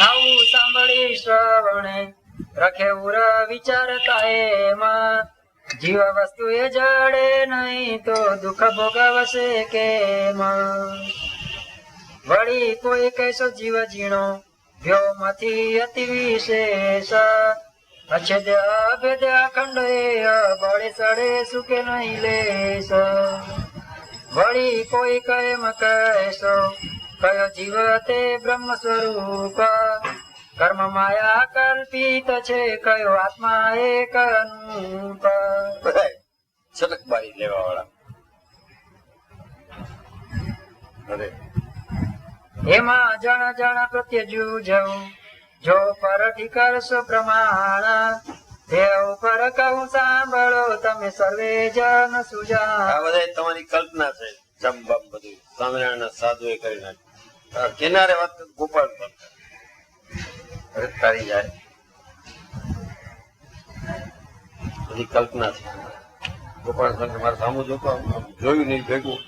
આવું સાંભળી શ્રવણે રખે ઉર વિચારતા એમાં જીવ વસ્તુ એ જડે નહીં તો દુઃખ ભોગવશે કેમ. વળી કોઈ કહેશો જીવ ઝીણો વ્યોમથી અતિ વિશેષ અછેદ અભેદ અખંડ એ બળે સડે સુકે નહીં લેશ. વળી કોઈ કેમ કહેશો કયો જીવ તે બ્રહ્મ સ્વરૂપ કર્મ માયા કલ્પિત છે કયો આત્મા એક અનુપ. છટક બારી લેવા વાળા એમાં જણ જણ પ્રત્યે જૂજવું જો પરથી કરશો પ્રમાણ તે ઉપર કહું સાંભળો તમે સર્વે જન સુજાણ. આ બધા તમારી કલ્પના છે. ચંબમ બધું સ્વામિનારાયણ સાધુ એ કરી નાખ્યું. કિનારે વાત ગોપાલ તારી જાય બધી કલ્પના છે. ગોપાલ સંઘ મારે સામું જોતો જોયું નહીં ભેગું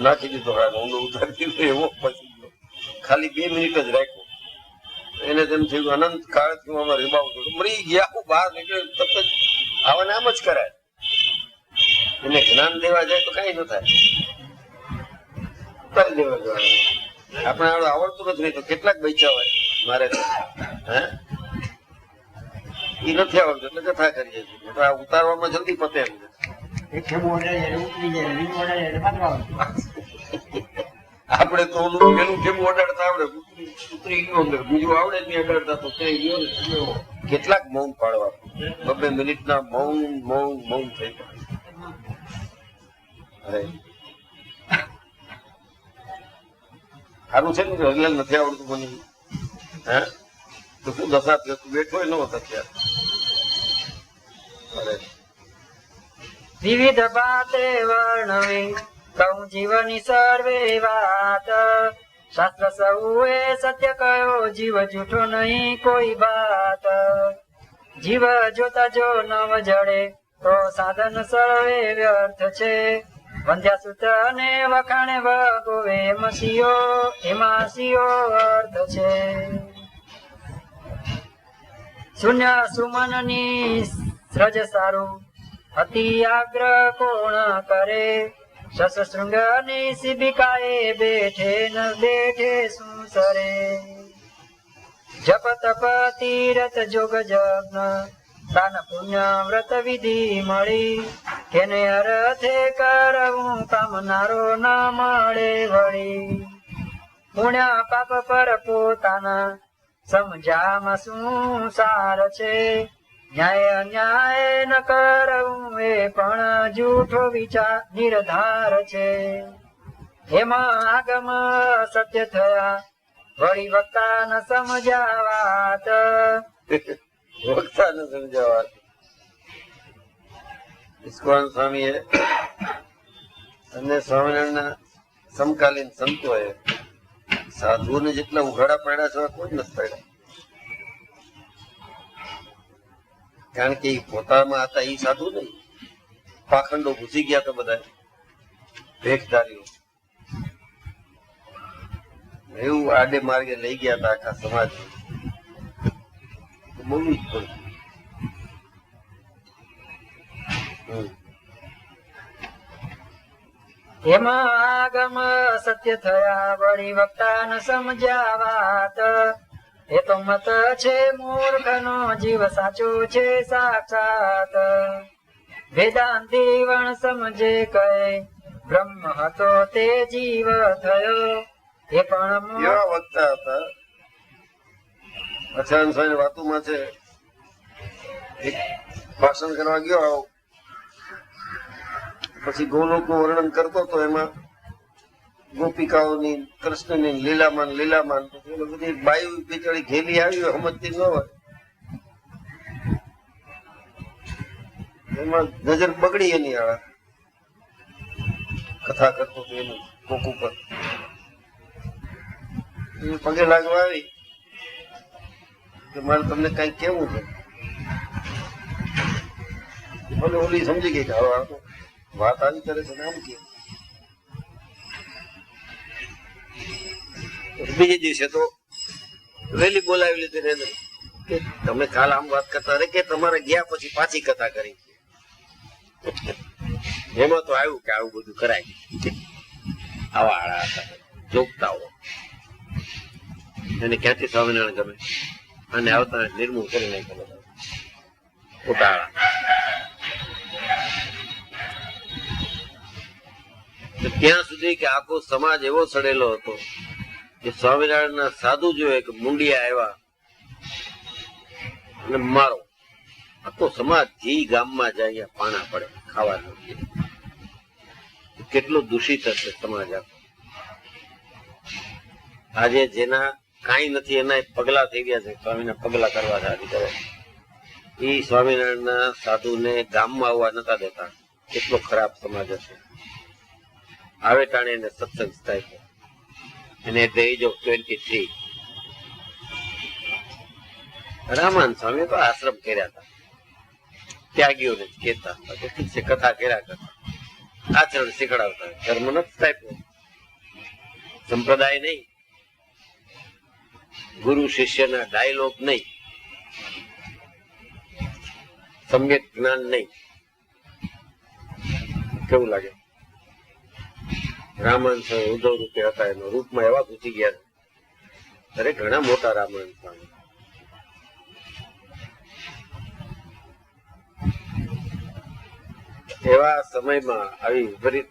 નાખી દીધો ઊંડો ઉતારી દીધો એવો પછી ખાલી 2 મિનિટ જ રાખ્યો. એને તેમ થયું અનંત કાળ આમાં રીબાવ મરી ગયા બહાર નીકળ્યું તરત જ આવાને આમ જ કરાય. એને જ્ઞાન દેવા જાય તો કઈ ન થાય. ઉતારી દેવા જવાનું આપણે આવડતું નથી તો કેટલાક બચ્યા હોય મારે હે એ નથી આવડતું એટલે કથા કરીએ છીએ. ઉતારવામાં જલ્દી પતે એમ આપડે તો પેલું ઠેબુ અડાડતા આવડે ઉતરી ગયો અંદર બીજું આવડે નહીં અડાડતા તો ક્યાંય ગયો ને. કેટલાક મૌન પાડવા 2 મિનિટના મૌન મૌન મૌન થઈ જાય. સારું છે ને હરિલાલ નથી આવડતું મને હે તો શું દશા તું બેઠો ન હતો ત્યારે. વિવિધ બાતે વર્ણવે કહું જીવની સર્વે વાત શાસ્ત્ર સૌએ સત્ય કયો જીવ જૂઠો નહીં કોઈ બાત. જીવ જોતા જો નવ જડે તો સાધન સર્વે વ્યર્થ છે વંધ્યા સૂત અને વખાણે વગોવે એમાં સિયો અર્થ છે. શૂન્ય સુમનની સૃજ સારું અતિ આગ્રહ કોણ કરે શસ્ત્રશૃંગ ની શિબિકાએ બેઠે ન બેઠે શું સરે. જપ તપ તીરથ જોગ જગ્ન દાન પુણ્ય વ્રત વિધિ મળી કેને અર્થે કરવું કામનારો ન મળે વળી. પુણ્ય પાપ પર પોતાના સમજામાં શું સાર છે ન્યાય અન્યાય ન કરવું એ પણ જૂઠો વિચાર નિર્ધાર છે. એમાં આગમ સત્ય થયા વળી વક્તા ન સમજાવાત. વક્તા ન સમજાવાત. ઇસ્કોન સ્વામીએ અને સ્વામિનારાયણના સમકાલીન સંતોએ સાધુઓને જેટલા ઉઘાડા પાડ્યા છે કોઈ નથી પાડ્યા. કારણ કે પોતામાં હતા એ સાધુ નહીં, પાખંડો ઘૂસી ગયા હતા બધા ભેખધારીઓ એવું આડે માર્ગે લઈ ગયા હતા આખા સમાજ. બોલવું જ પડે. એમાં આગમ સત્ય થયા વળી વક્તા ન સમજાવાત. એ તો મત છે મૂર્ખ નો જીવ સાચો છે સાક્ષાત. વેદાંતિ વણ સમજે કહે બ્રહ્મ હતો તે જીવ થયો એ પણ કેવા વક્તા હતા. અચાનક સ્વામી વાતોમાં છે એક ભાષણ કરવા ગયો પછી ગોલોકનું વર્ણન કરતો હતો. એમાં ગોપિકાઓની કૃષ્ણની લીલામાન બધી બાયુ બિચારી ઘેલી આવી હોય સમજતી ન હોય એમાં નજર બગડી એની આળા કથા કરતો હતો એનું કોક ઉપર પગે લાગવા આવી કે મારે તમને કઈ કેવું છે. ભલે ઓલી સમજી ગઈ કે હવે વાત આવી કરે છે આમ કે બીજે દિવસે તો વેલી બોલાવી લીધી એને કે તમે કાલ આમ વાત કરતા રહે કે તમારે ગયા પછી પાછી કથા કરી. એમાં તો આવ્યું કે આવું બધું કરાય. આવા આળા હતા જોગતાઓ. એને ક્યાંથી સ્વામિનારાયણ ગમે અને આવતા નિર્મૂળ કરી નાખ્યા ઉતાળા. ત્યાં સુધી કે આખો સમાજ એવો સડેલો હતો કે સ્વામિનારાયણ ના સાધુ જોયે કે મુંડિયા આવ્યા અને મારો આખો સમાજ જે ગામમાં જાય પાણા પડે ખાવાનું. કેટલો દૂષિત હશે સમાજ આખો. આજે જેના કાંઈ નથી એના પગલા થઈ ગયા છે, સ્વામીના પગલા કરવા કરે. એ સ્વામિનારાયણ ના સાધુને ગામમાં આવવા નતા દેતા. કેટલો ખરાબ સમાજ હશે. આવે ટાણે એને સત્સંગ થાય છે. અને at the age of 23 Ramanand Swami તો આશ્રમ કર્યા હતા. ત્યાગીઓને જ કહેતા ઠીક છે, કથા કર્યા કરતા, આચરણ શીખડાવતા. ધર્મ નથી થાય, સંપ્રદાય નહીં, ગુરુ શિષ્યના ડાયલોગ નહીં, સમ્યક જ્ઞાન નહીં. કેવું લાગે? રામાનંદ સ્વામી ઉદ્ધવ રૂપે હતા, એનો રૂપમાં એવા ઘૂસી ગયા છે. અરે ઘણા મોટા રામાનંદ સ્વામી. એવા સમયમાં આવી વિપરીત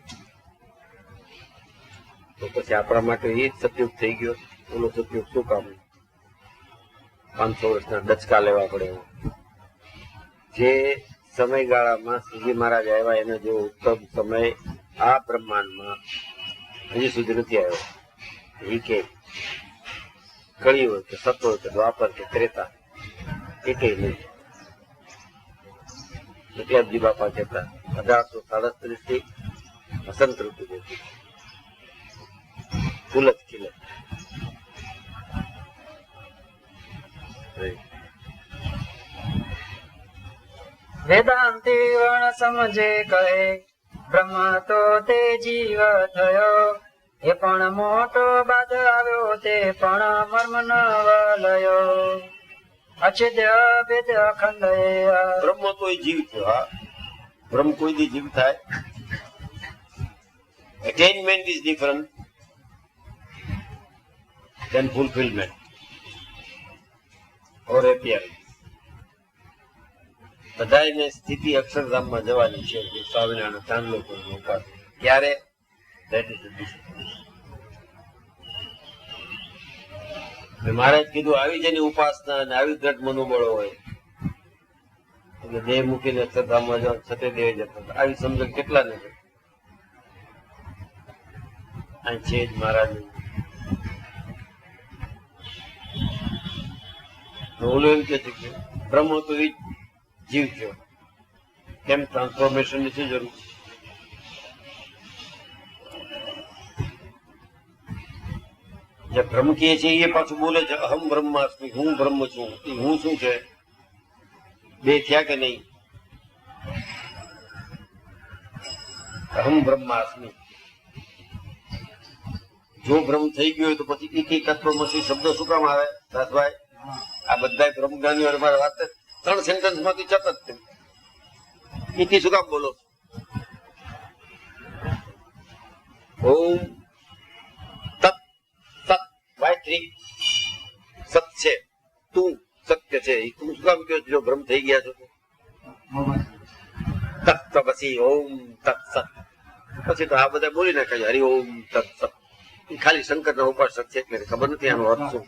તો પછી આપણા માટે એ જ સતયુગ થઈ ગયો. ઓલો સતયુગ શું કામ? 500 વર્ષના ડચકા લેવા પડે. જે સમયગાળામાં શ્રીજી મહારાજ આવ્યા એનો જેવો ઉત્તમ સમય આ બ્રહ્માંડમાં હજી સુધી નથી આવ્યો. એ કે કળી હોય કે સત હોય કે દ્વાપર કે ત્રેતા, એ કઈ નહીં. પ્રત્યાબજી બાપા કહેતા 1837 થી વસંત ઋતુ જતી ફૂલ જ ખીલે. વેદાંતિ વર્ણ સમજે કહે બ્રહ્મ તો તે જીવ થયો. એ પણ મોટો બાદ આવ્યો તે પણ મર્મ ન વલયો. અછેદ્ય ભેદ અખંડ બ્રહ્મ તો એ જીવ થયો. હા, બ્રહ્મ કોઈ દી જીવ થાય. Attainment is different than fulfillment or appearance. બધાને સ્થિતિ અક્ષરધામમાં જવાની છે. સ્વામિનારાયણ ચાંદલો પર ઉપાસ ક્યારે? That is the discipline. મહારાજ કીધું આવી જેની ઉપાસના અને આવી દ્રઢ મનોબળો હોય એટલે દેહ મૂકીને અક્ષરધામમાં જવા છતે દેહ જતા. આવી સમજણ કેટલા ને છે જ મહારાજ. ઓલું એમ કે છે કે બ્રહ્મ તો એ જીવ થયો. કેમ? ટ્રાન્સફોર્મેશન ની શું જરૂર? જે બ્રહ્મ કહે છે એ પાછું બોલે છે અહમ બ્રહ્માસ્મિ, હું બ્રહ્મ છું. હું શું છે? બે થયા કે નહીં? અહમ બ્રહ્માસ્મિ. જો બ્રહ્મ થઈ ગયો હોય તો પછી એક તત્વમસી શબ્દ શું કામ આવે? દાસભાઈ, આ બધા બ્રહ્મજ્ઞાનીઓ મારે વાત 3 સેન્ટેન્સ માંથી ચત જ છે. શું કામ બોલો? ઓમ તત સત વાય સત છે, તું સત્ય છે. તું શું કામ કહ્યું? જો બ્રહ્મ થઈ ગયા છો તત્વ, પછી ઓમ તત સત, પછી તો આ બધા બોલી નાખે હરિ ઓમ તત સત. ખાલી શંકર ના ઉપાસક છે એટલે ખબર નથી આનો અર્થ શું.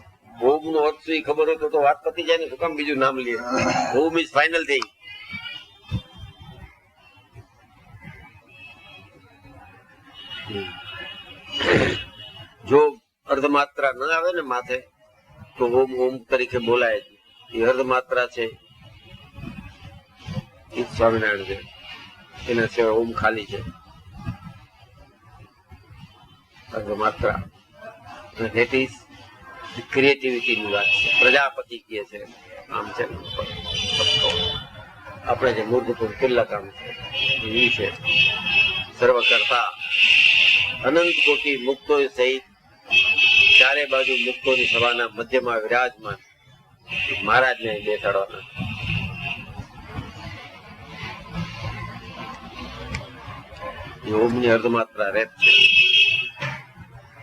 ઓમ નો અર્થ શું ખબર હોય તો વાત પતી જાય ને. શું કામ બીજું નામ લે? ઓમ ઇઝ ફાઇનલ થિંગ. જો અર્ધમાત્રા ન આવે ને માથે તો ઓમ ઓમ તરીકે બોલાય. એ અર્ધમાત્રા છે એ સ્વામિનારાયણ છે. એના સિવાય ઓમ ખાલી છે, અર્ધમાત્રા. ધેટ ઇઝ ક્રિએટિવિટી ની વાત છે. પ્રજાપતિ કહે છે આમ છે. આપણે જે મૂર્ધપુર કેટલા કામ છે એ છે. સર્વ કરતા અનંત કોટી મુક્તો સહિત ચારે બાજુ મુક્તોની સભાના મધ્યમાં વિરાજમાન મહારાજને બેસાડવાના. એ ઓમની અર્ધમાત્રા રેત છે.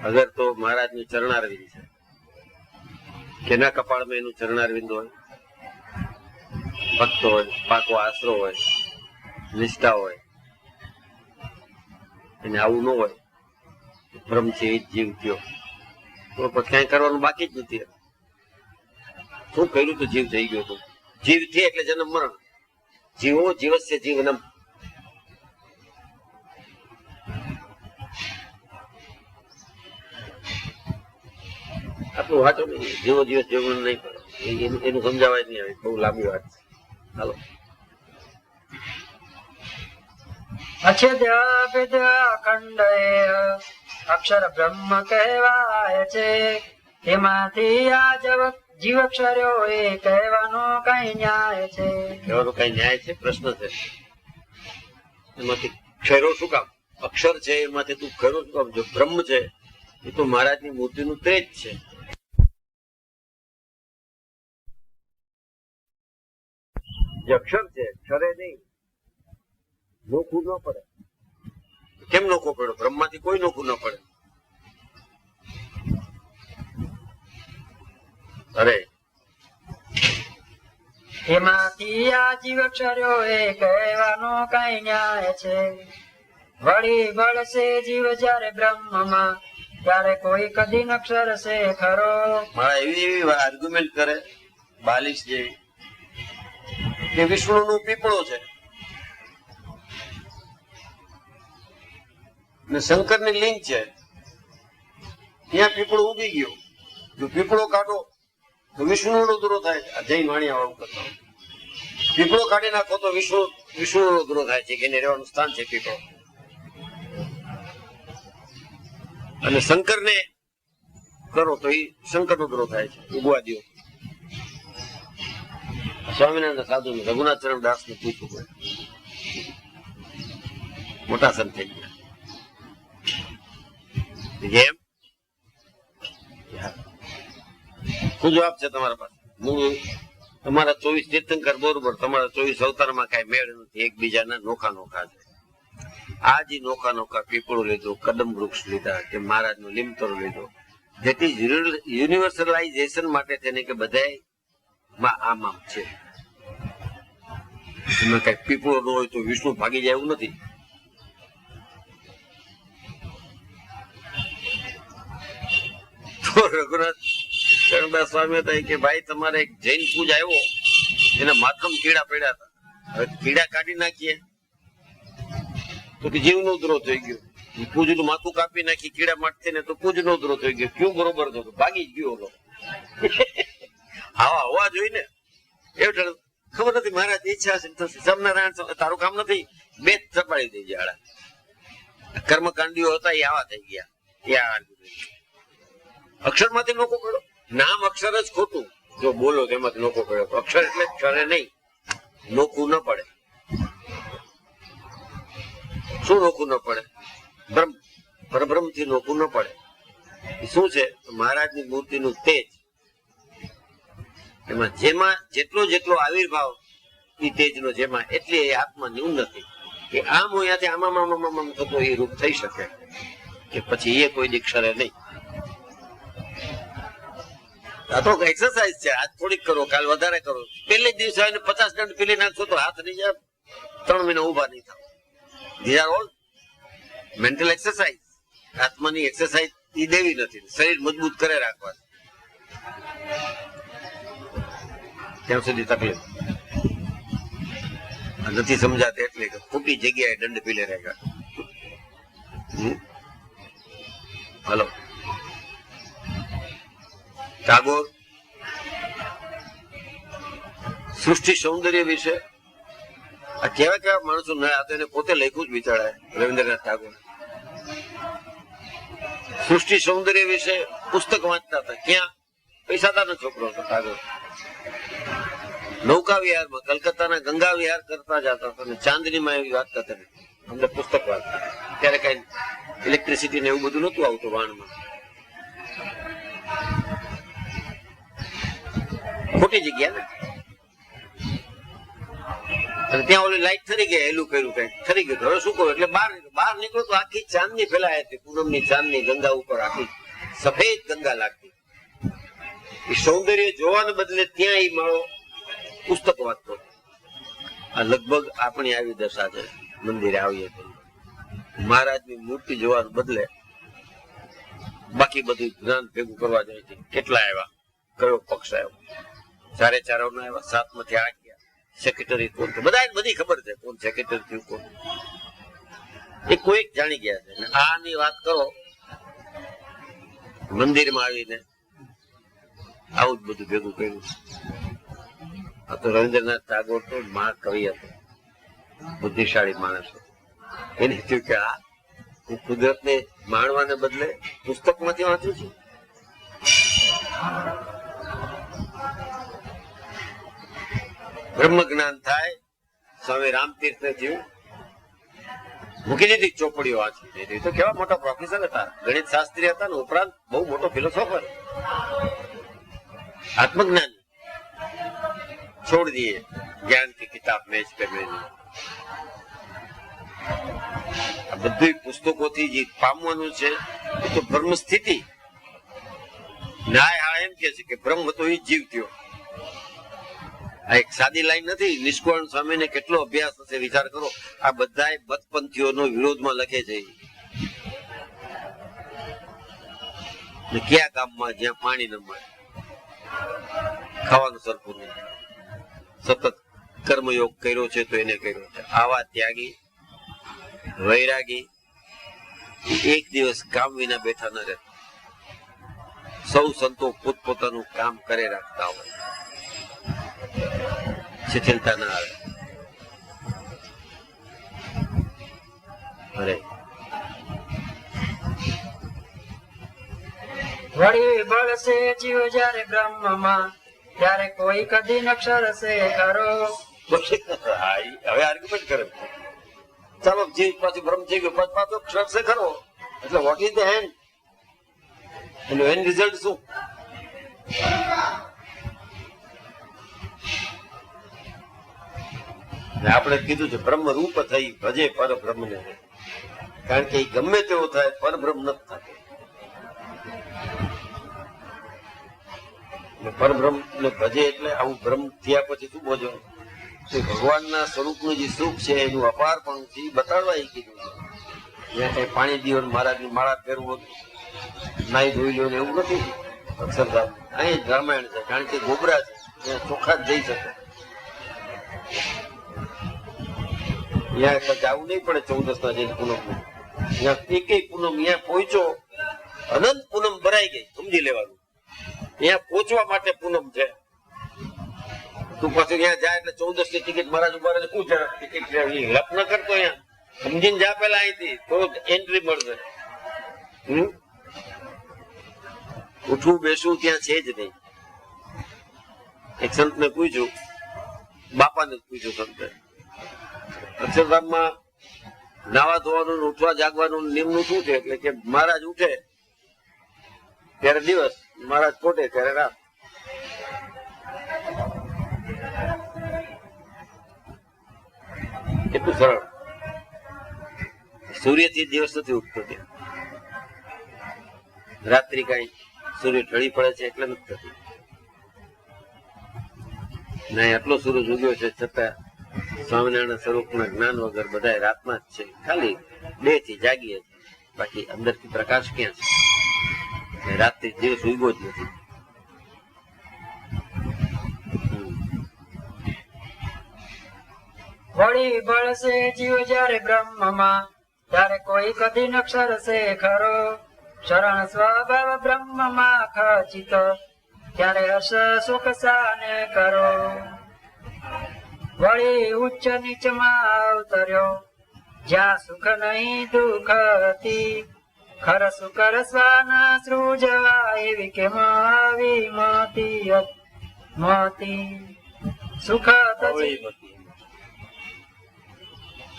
અગર તો મહારાજનું ચરણારવિંદ છે, કેના કપાળમાં એનું ચરણારવિંદ હોય, ભક્ત હોય, પાકો આશરો હોય, નિષ્ઠા હોય, એને આવું ન હોય, બ્રહ્મ છે એ જ જીવ થયો તો પછી કઈ કરવાનું બાકી જ નથી. શું કર્યું તો જીવ થઈ ગયો હતો. જીવ છે એટલે જન્મ મરણ. જીવો જીવસ્ય જીવનમ. આટલું વાંચો નહીં, જીવો જીવસ જીવન નહીં પડે એનું સમજાવાય નહીં આવે, બહુ લાંબી વાત છે. હાલો. અછેદ્ય અભેદ્ય અખંડ અક્ષર બ્રહ્મ કહેવાય છે. તેમાંથી આ જીવક્ષરો એ કહેવાનો કઈ ન્યાય છે? કહેવાનો કઈ ન્યાય છે? પ્રશ્ન છે. એમાંથી ક્ષરો શું કામ? અક્ષર છે એમાંથી તું ક્ષરો શું કામ? જો બ્રહ્મ છે એ તો મહારાજની મૂર્તિનું તેજ છે. જે અક્ષર છે, ક્ષરે નહીં, નોખું ન પડે. કેમ નોખો પડ્યો? બ્રહ્મમાંથી કોઈ નોખું ન પડે. અરે એમાંથી આ જીવક્ષરો એ કહેવાનો કઈ ન્યાય છે? વળી વળશે જીવ જયારે બ્રહ્મમાં, ત્યારે કોઈ કદી અક્ષર છે ખરો? મારા એવી આર્ગ્યુમેન્ટ કરે બાલિશ જેવી કે વિષ્ણુ નું પીપળો છે ને શંકર ની લિંગ છે, ત્યાં પીપળો ઉગી ગયો. જો પીપળો કાઢો તો વિષ્ણુ નો દૂરો થાય. જૈન વાણિયા વાળું કરતા પીપળો કાઢી નાખો તો વિષ્ણુ નો દૂરો થાય છે કે એને રહેવાનું સ્થાન છે પીપળો. અને શંકર ને કરો તો એ શંકર નો દૂરો થાય છે. ઉગવા દો. સ્વામિનારાયણ સાધુ ને રઘુનાથ ચરણ દાસ ને પૂછવું પડે, મોટા સંત થઈ ગયા. જેમ શું જવાબ છે તમારા પાસે? તમારા 24 તીર્થંકર બરોબર, તમારા 24 અવતારમાં કઈ મેળ નથી, એકબીજાના નોખા નોખા છે. આ જે નોખા નોખા પીપળો લીધો, કદમ વૃક્ષ લીધા, કે મહારાજ નો લીમતરો લીધો, ધેટ ઇઝ યુનિવર્સલાઇઝેશન માટે તેને કે બધા આમ આમ છે. એમાં કઈ પીપળો ન હોય તો વિષ્ણુ ભાગી જાય એવું નથી. તો રઘુનાથ ચરણદાસ સ્વામી હતા કે ભાઈ તમારે એક જૈન પૂજ આવ્યો, એના માથામાં કીડા પડ્યા હતા, હવે કીડા કાઢી નાખીએ તો કે જીવનો ઉધરો થઈ ગયો. પૂજનું માથું કાપી નાખી કીડા માટે ને તો પૂજનો ઉધરો થઈ ગયો. ક્યું બરોબર થતો? ભાગી જ ગયો. આવા હોવા જોઈએ ને. એવું ખબર નથી મહારાજ ઈચ્છા છે સ્વામિનારાયણ તારું કામ નથી, બે જ ચપાડી દઈ જાય. કર્મકાંડીઓ હતા એ આવા થઈ ગયા. અક્ષર માંથી નોખો પડ્યો. નામ અક્ષર જ ખોટું જો બોલો તેમાંથી નોખો પડ્યો. અક્ષર એટલે ક્ષરે નહીં, નોખું ન પડે. શું નોખું ન પડે? બ્રહ્મ, પરબ્રહ્મ થી નોખું ન પડે. શું છે? મહારાજની મૂર્તિનું તેજ. એમાં જેમાં જેટલો આવિર્ભાવ એ તેજનો, જેમાં એટલી આત્માની ઉન્નતિ કે આમ અહીંયાથી આમાં થતો એ રૂપ થઈ શકે, કે પછી એ કોઈ દીક્ષરે નહીં. આ તો એક્સરસાઇઝ છે. આજ થોડીક કરો, કાલ વધારે કરો. પહેલે જ દિવસે આવીને 50 દંડ પીલી નાખશો તો હાથ નહીં જાય, 3 મહિના ઉભા નહીં થાવ. This are all mental exercise. આત્માની એક્સરસાઇઝ એ દેવી નથી, શરીર મજબૂત કરે રાખવા. ત્યાં સુધી તકલીફ નથી સમજાતી, એટલે ખોટી જગ્યાએ દંડ પીલે રહેગા. હલો ટાગોર સૃષ્ટિ સૌંદર્ય વિશે આ કેવા માણસો ન આ તો એને પોતે લખ્યું જ બિચારા રવિન્દ્રનાથ ટાગોર. સૃષ્ટિ સૌંદર્ય વિશે પુસ્તક વાંચતા હતા. ક્યાં? પૈસાદારનો છોકરો હતો ટાગોર. નૌકા વિહારમાં કલકત્તાના ગંગા વિહાર કરતા જતા હતા અને ચાંદનીમાં એવી વાત કરતા અમને પુસ્તક વાંચતા. ત્યારે કઈ ઇલેક્ટ્રિસિટી ને એવું બધું નતું આવતું વાહનમાં. મોટી જગ્યા ને, અને ત્યાં ઓલી લાઈટ ઠરી ગઈ, હેલું કર્યું કઈ ઠરી ગયું. હવે શું કરું? એટલે બહાર નીકળો તો આખી ચાંદની ફેલાય હતી, પૂનમની ચાંદની ગંગા ઉપર આખી સફેદ ગંગા લાગતી. એ સૌંદર્ય જોવાને બદલે ત્યાં એ મારો પુસ્તક વાંચતો. આ લગભગ આપણી આવી દશા છે. મંદિરે આવીએ તો મહારાજની મૂર્તિ જોવાને બદલે બાકી બધું જ્ઞાન ભેગું કરવા જાય છે. કેટલા આવ્યા, કયો પક્ષ આવ્યો, 4.5 ના આવ્યા, 7 માંથી 8 ગયા. સેક્રેટરી કોણ છે બધા બધી ખબર છે, કોણ સેક્રેટરી થયું કોણ એ કોઈ જાણી ગયા છે. આની વાત કરો મંદિરમાં આવીને આવું જ બધું ભેગું કર્યું. આ તો રવિન્દ્રનાથ ટાગોર તો મહાકવિ હતો, બુદ્ધિશાળી માણસ હતો. એને થયું કે આ હું કુદરતને માણવાને બદલે પુસ્તકમાંથી વાંચું છું. બ્રહ્મ જ્ઞાન થાય. સ્વામી રામતીર્થ ને થયું, મૂકી દીધી ચોપડીઓ વાંચી દીધી. તો કેવા મોટા પ્રોફેસર હતા, ગણિત શાસ્ત્રી હતા ને ઉપરાંત બહુ મોટો ફિલોસોફર. આત્મજ્ઞાન છોડ દીએ જ્ઞાન की किताब મેચ पे મેની. આ બધી પુસ્તકોથી જે પામવાનું છે એ તો બ્રહ્મ સ્થિતિ. ન્યાય એમ કે છે કે બ્રહ્મ તો એ જીવ થયો. આ એક સાદી લાઈન નથી. નિષ્કુળાનંદ સ્વામીને કેટલો અભ્યાસ હશે વિચાર કરો. આ બધા મતપંથીઓનો વિરોધમાં લખે છે. કયા ગામમાં જ્યાં પાણી ન મળે, ખાવાનું સરખું નહીં, સતત કર્મયોગ કર્યો છે તો એને કર્યો છે. આવા ત્યાગી વૈરાગી એક દિવસ કામ વિના બેઠા ન રહે. સૌ સંતો પોતપોતાનું કામ કરે રાખતા હોય, શિથિલતા ના આવે. અરે વળી બળશે જીવ જયારે બ્રહ્મમાં, ત્યારે કોઈ કદી નક્ષરશે ખરો. હવે આર્ગ્યુમેન્ટ કરે. ચાલો જીવ પાછું બ્રહ્મ થઈ ગયો, પાછો ક્ષરશે ખરો. એટલે વોટ ઇઝ ધ એન્ડ? એનું એન્ડ રિઝલ્ટ શું? આપણે કીધું છે બ્રહ્મ રૂપ થઈ ભજે પર બ્રહ્મ ને. કારણ કે ગમે તેવો થાય પર બ્રહ્મ નથી થતો. પરબ્રહ્મ ને ભજે એટલે આવું બ્રહ્મ થયા પછી શું બોજો? ભગવાનના સ્વરૂપનું જે સુખ છે એનું અપારપણું છે એ બતાડવા એ કીધું છે. જ્યાં કઈ પાણી દીવો મહારાજની માળા ફેરવું, નાઈ ધોઈ લો એવું નથી. અક્ષરધામ અહીં જ રામાયણ છે. કારણ કે ગોબરા છે ત્યાં ચોખ્ખા જ જઈ શકે. ત્યાં જવું નહીં પડે 14 ના જઈને પૂનમ. ત્યાં એક પૂનમ ત્યાં પહોંચો, અનંત પૂનમ ભરાઈ ગઈ, સમજી લેવાનું. ત્યાં પહોંચવા માટે પૂનમ છે. તું પાછું ત્યાં જાય એટલે 14 ની ટિકિટ મહારાજ ઉભા રહે, શું છે ટિકિટ લેવી? લપ ન કરતો અહીંયા સમજીને જા પેલા અહીંથી, તો એન્ટ્રી મળશે. ઉઠવું બેસવું ત્યાં છે જ નહીં. એક સંત ને પૂછ્યું, બાપાને જ પૂછ્યું સંતે, અક્ષરધામમાં નાવા ધોવાનું ઉઠવા જાગવાનું નિયમનું શું છે? એટલે કે મહારાજ ઉઠે ત્યારે દિવસ, મહારાજ ખોટે ત્યારે રાત. કેટલું સરળ. સૂર્યથી દિવસ નથી ઉઠતો, ત્યાં રાત્રિ કઈ સૂર્ય ઢળી પડે છે એટલે નથી થતી. નહીં, આટલો સૂરજ ઉગ્યો છે છતાં સ્વામિનારાયણ સ્વરૂપના જ્ઞાન વગર બધા રાતમાં જ છે. ખાલી દેહ થી જાગીએ, બાકી અંદરથી પ્રકાશ ક્યાં છે? રાતથી દિવસ ઉગ્યો જ નથી. વળી બળશે જીવ જયારે બ્રહ્મમાં, ત્યારે કોઈ કદી નક્ષરશે ખરો. શરણ સ્વભાવ બ્રહ્મમાં ખચિત, ત્યારે હર્ષ સુખ સાને કરો. વળી ઉચ્ચ નીચમાં અવતર્યો, જ્યાં સુખ નહીં દુઃખ હતી. ખર સુખ રસવાન સૃજવા, એવી કે આવી મતી સુખ તજી.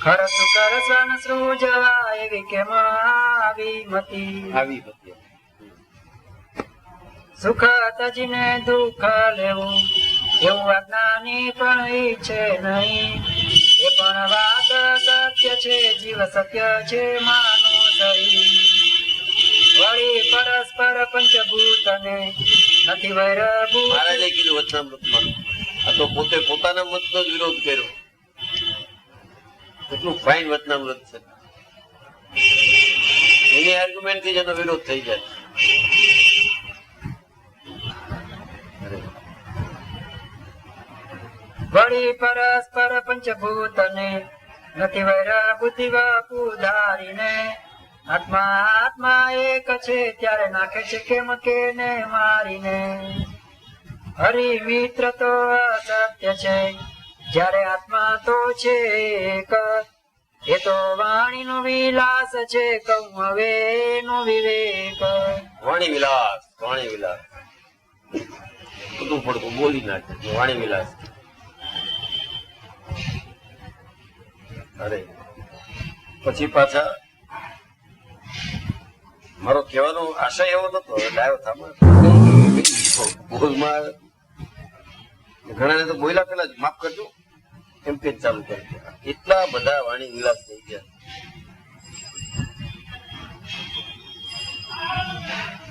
ખર સુખ રસવાન સૃજવા, એવી કે આવી મતી સુખ તજીને દુઃખ લેવું. એવું અજ્ઞાની પણ ઈચ્છે નહીં. એ પણ વાત સત્ય છે, જીવ સત્ય છે માનો સહી. વળી પરસ્પર પંચભૂતને નથી વૈરભૂત. મહારાજે કીધું વચનામૃતમાં, આ તો પોતે પોતાના મતનો જ વિરોધ કર્યો. કેટલું ફાઇન વચનામૃત છે. એની આર્ગ્યુમેન્ટ થી જેનો વિરોધ થઈ જાય. વળી પરસ્પર પંચભૂતને નથી વૈરા બુદ્ધિ બાપુ ધારીને. આત્મા આત્મા એક છે ત્યારે નાખે છે કેમ કે ને મારીને. હરિ મિત્ર તો અસત્ય છે જ્યારે આત્મા તો છે એક. એ તો વાણી નો વિલાસ છે કહું હવે નો વિવેક. વાણી વિલાસ, વાણી વિલાસ બધું પડતું બોલી નાખે વાણી વિલાસ. અરે પછી પાછા મારો કહેવાનો આશય એવો નતો. ડાયો થામાં ભૂલમાં ઘણાને તો બોલ્યા પેલા જ માફ કરજો એમ કે ચાલુ કરી દે. એટલા બધા વાણી વિલાસ થઈ ગયા.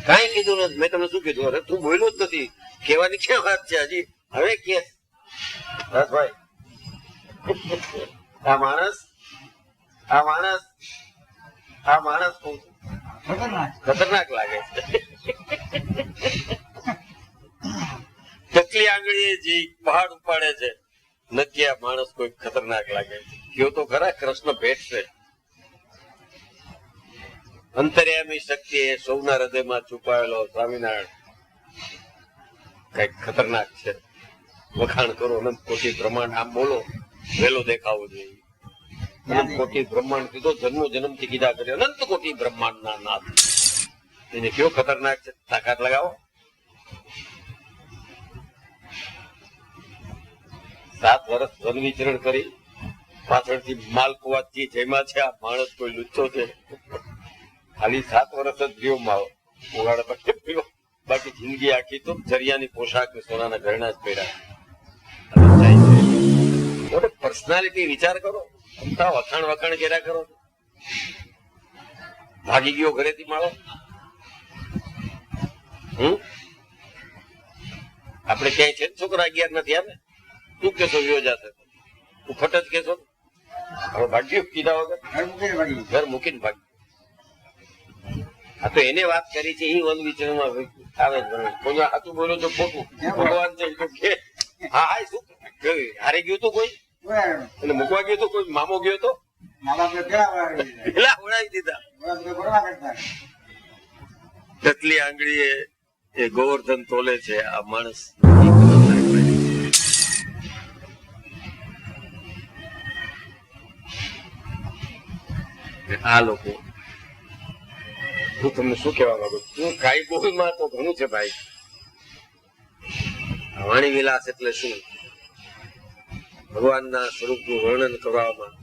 કઈ કીધું નથી. મેં તમને શું કીધું? અરે તું બોલ્યો જ નથી. કહેવાની ક્યાં વાત છે હજી? હવે કે ભાઈ આ માણસ કહું છું ખતરનાક લાગે છે. ટકલી આંગળીએ જે પહાડ ઉપાડે છે, નક્કી આ માણસ કોઈ ખતરનાક લાગે છે. કયો તો ખરા, કૃષ્ણ ભેટ છે. અંતર્યામી શક્તિ એ સૌના હૃદયમાં છુપાયેલો સ્વામિનારાયણ કઈક ખતરનાક છે. વખાણ કરો અનંત કોટી બ્રહ્માંડ. આમ બોલો વહેલો દેખાવો જોઈએ. અનંત કોટી બ્રહ્માંડ કીધો, જન્મો જન્મ થી કીધા કરે અનંત કોટી બ્રહ્માંડ ના નાથ. એને કયો ખતરનાક છે, તાકાત લગાવો. 7 વર્ષ વન વિચરણ કરી પાછળથી માલ કુવાથી જેમાં છે આ માણસ કોઈ લુચ્ચો છે. ખાલી 7 વર્ષ જ રહ્યો માવો ઉગાડો પીવો. બાકી જિંદગી આખી તો જરિયાની પોશાક સોનાના ઘરેણા જ પહેર્યા. પર્સનાલિટી વિચાર કરો. વખાણ કર્યા કરો. ભાગી ગયો ઘરેથી માળો. આપડે ક્યાંય છે છોકરા 11 નથી આવે. તું કેશો યોજા થતો તું ફટ જ કેશો. હવે ભાગ્યું કીધા વગર ઘર મૂકીને ભાગ્યું. આ તો એને વાત કરી છે. એ વન વિચરણમાં આવે કોઈ સાચું બોલ્યો તો ખોટું. ભગવાન છે કે હા હા શું હારે ગયું તું કોઈ એટલે મૂકવા ગયો તો કોઈ મામો ગયો તો પેલા ઉડાવી દીધા. ટકલી આંગળી એ ગોવર્ધન તોલે છે આ માણસ. આ લોકો હું તમને શું કહેવા માંગુ છું? કાઈ બોલમાં તો ઘણું છે ભાઈ. વાણી વિલાસ એટલે શું? ભગવાનના સ્વરૂપનું વર્ણન કરવામાં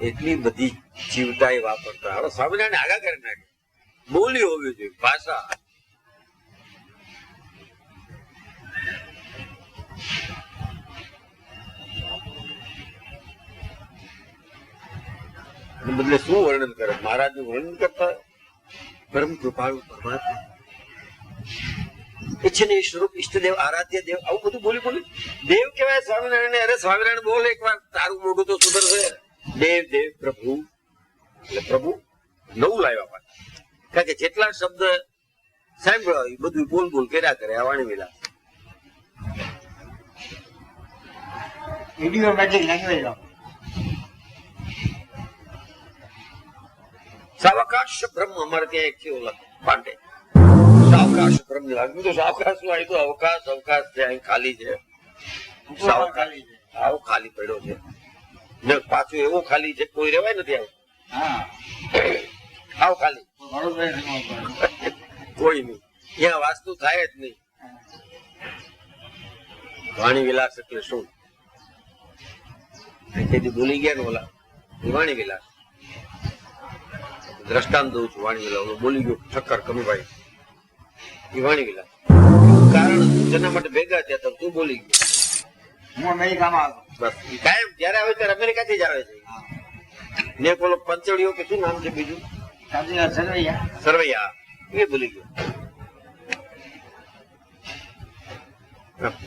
એટલી બધી જીવતાઈ વાપરતા. હવે સ્વામિનારાયણ આગા કરી નાખે. બોલી હોવી જોઈએ, ભાષા. બદલે શું વર્ણન કરે? મહારાજ નું વર્ણન કરતા પરમ કૃપાળુ પરમાત્મા એ છે ને, એ સ્વરૂપ ઈષ્ટદેવ આરાધ્ય દેવ આવું બધું બોલી દેવ કહેવાય સ્વામિનારાયણ. અરે સ્વામિનારાયણ બોલ એક વાર, તારું મોઢું તો સુધરશે. દેવ દેવ પ્રભુ એટલે પ્રભુ નવું લાવ્યા પાછા. કારણ કે જેટલા શબ્દ સાંભળ્યા એ બધું બોલ કર્યા કરે. આ વાણી વિલાસ ઇડિયોમેટિક લેંગ્વેજ. સાવકાશ બ્રહ્મ અમારે ત્યાં એક છે ઓલા પાંડે. સાવકાશ બ્રહ્મ લાગ્યું તો સાવકાશ શું આવ્યું? અવકાશ છે, અહીં ખાલી છે. આવો ખાલી પડ્યો છે ને પાછું એવું ખાલી છે કોઈ રેવાય નથી. આવ ખાલી કોઈ નહીં. ત્યાં વાસ્તુ થાય જ નહીં. વાણી વિલાસ એટલે શું? બોલી ગયા ને ઓલા વાણી વિલાસ. દ્રષ્ટાંત દઉં છું. વાણી વિલાસ બોલી ગયો ઠક્કર કનુભાઈ, એ વાણી વિલાસ. કારણ જેના માટે ભેગા થયા તું બોલી ગયો. હું અમેરિકામાં હતો. બસ ઈ કાયમ જયારે આવે ત્યારે અમેરિકાથી જ આવે છે. ને પેલો પંચોળીઓ કે શું નામ છે બીજું કાબિલા સરવૈયા. સરવૈયા એ ભૂલી ગયો.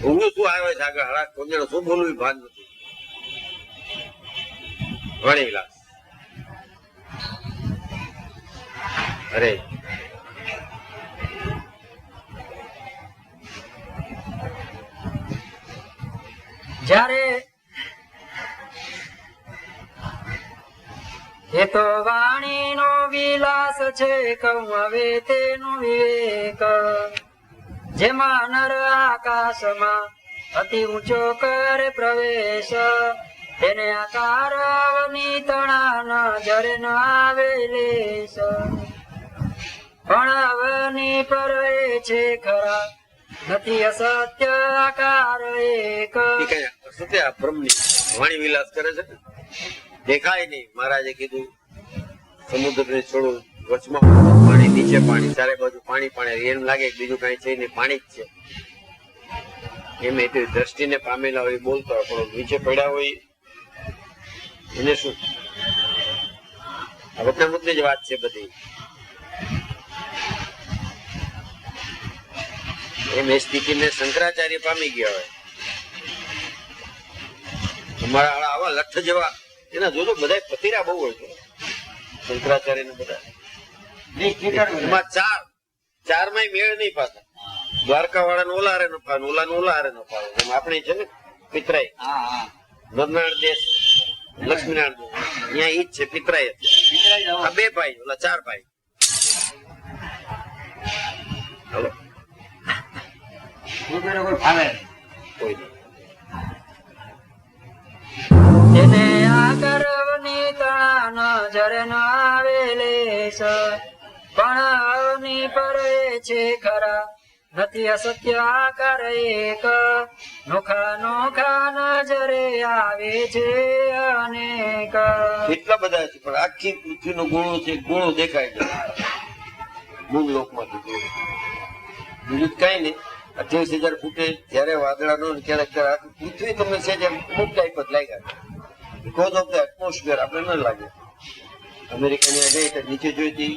ઊંઘું શું આવે છે આગળ હળાક કોંજણ શું બોલવું એ ભાન નથી. વણીલા અરે જ્યારે એ તો વાણીનો વિલાસ છે કહું હવે તેનો વિવેક જેમાં નર આકાશમાં અતિ ઊંચો કરે પ્રવેશ તેને આકાર અવની તણા નજરે ન આવે લેશ પણ અવની પર એ છે ખરા નથી અસત્ય આકાર એક ઈ કઈ સત્ય બ્રહ્મની વાણી વિલાસ કરે છે ને. દેખાય નહીં. મહારાજે કીધું સમુદ્રને છોડો વચમાં પાણી નીચે પાણી ચારે બાજુ પાણી પાણી એમ લાગે કે બીજું કઈ છે નહીં પાણી જ છે એમ એ દ્રષ્ટિને પામેલા હોય બોલતો હોય પણ નીચે પડ્યા હોય એને શું આ વખતે મુદ્દે જ વાત છે બધી. એમ એ સ્થિતિને શંકરાચાર્ય પામી ગયા હોય. અમારા આવા લઠ્ઠ જેવા એના જોજો બધા પતિરા બહુ હોય છે શંકરાચાર્ય ને બધા એમાં ચાર માં મેળ નહીં પાતા. દ્વારકા વાળા ને ઓલા હારે ન ફાવે ઓલા ને ઓલા હારે ન ફાવે એમ આપણે છે ને પિતરાઈ નરનારાયણ દેશ લક્ષ્મીનારાયણ દેશ અહીંયા ઈ જ છે પિતરાઈ આ બે ભાઈ ઓલા ચાર ભાઈ. હલો કોઈ ફાવે નહીં. કોઈ નહીં. તેને આકાર અવની તણા નજરે ન આવે લેશ પણ અવની પર એ છે ખરા નથી અસત્ય આકાર એક નોખા નોખા નજરે આવે છે અનેક કેટલા બધા છે પણ આખી પૃથ્વીનો ગોળો છે ગોળો દેખાય છે મૂળ લોકમાંથી ગોળો. બીજું કઈ નહીં. 28,000 ફૂટે જયારે વાદળા નો ક્યારેક આખી પૃથ્વી તમને છે જેમ અમુક ટાઈપ જ લાગ્યા બીકોઝ ઓફ ધ એટમોસ્ફિયર આપણે ન લાગે. અમેરિકાની આગળ એટલે નીચે જોઈતી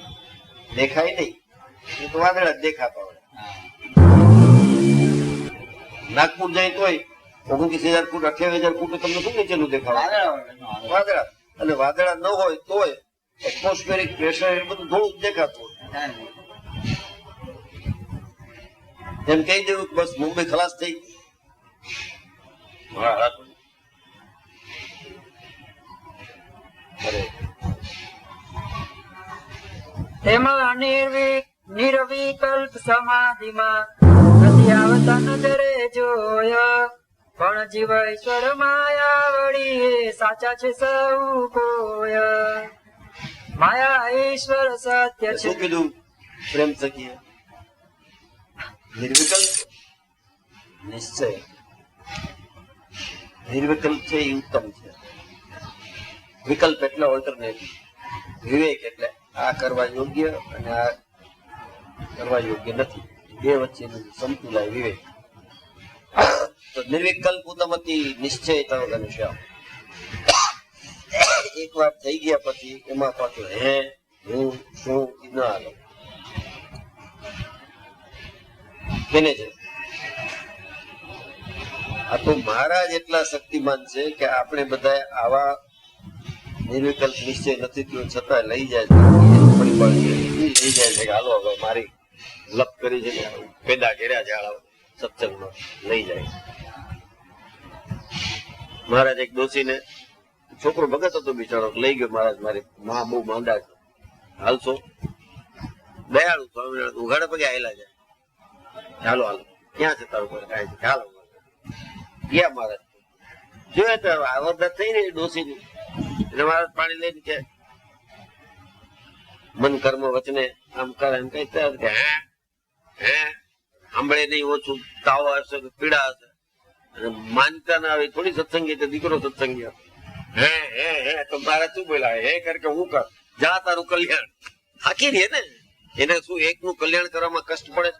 દેખાય નહીં એ તો વાદળા જ દેખાતા હોય. નાગપુર જાય તોય 29,000 ફૂટ 28,000 ફૂટ તમને શું નીચેનું દેખાય વાદળા. અને વાદળા ન હોય તોય એટમોસ્ફિયરિક પ્રેશર એ બધું થોડું જ દેખાતું હોય. એમ કહી દેવું કે બસ મુંબઈ ખલાસ થઈ તેમાં નિર્વિકલ્પ સમાધિમાં નથી આવતા નજરે જોય પણ જીવ ઈશ્વર માયા વળી એ સાચા છે સૌ કોય માયા ઈશ્વર સત્ય છે. શું કીધું પ્રેમ સખીએ? નિર્વિકલ્પ નિશ્ચય. નિર્વિકલ્પ છે એ ઉત્તમ છે. વિકલ્પ એટલે ઓલ્ટરનેટિવ. વિવેક એટલે આ કરવા યોગ્ય અને આ કરવા યોગ્ય નથી બે વચ્ચેનું સમતુલાય વિવેક. તો નિર્વિકલ્પ ઉત્તમતી નિશ્ચય તરફ અનુશ્યામ. એક વાર થઈ ગયા પછી એમાં પાછું હે હું શું ન આવે કેને છે. આ તો મહારાજ એટલા શક્તિમાન છે કે આપણે બધા આવા નિર્વિકલ્પ નિશ્ચય નથી થયો છતાં લઈ જાય છે એનું પરિબળ છે. લઈ જાય છે કે હાલો હવે મારી લપ કરી છે ને પેદા કર્યા છે આળા સત્સંગમાં લઈ જાય. મહારાજ એક ડોસીને છોકરો ભગત હતો બિચારો લઈ ગયો. મહારાજ મારી માં બહુ માંદા છે હાલશો દયાળુ સ્વામિનારાયણ ઉઘાડા પગે આવેલા છે હાલો હાલો ક્યાં છે તારું ઘર કાંઈ છે હાલો ગયા મહારાજ જોયે તો આવડત થઈ ને ડોસી ની એટલે મહારાજ પાણી લઈને કે મન કર્મ વચને આમ કરે એમ કઈ કે હે સાંભળે નહીં ઓછું તાવ હશે પીડા હશે અને માનતા ના આવે થોડી સત્સંગી તો દીકરો સત્સંગી હે હે હે તો મારા શું બોલા હે કર કે હું કર જા તારું કલ્યાણ થાકી રહે ને એને શું એકનું કલ્યાણ કરવામાં કષ્ટ પડે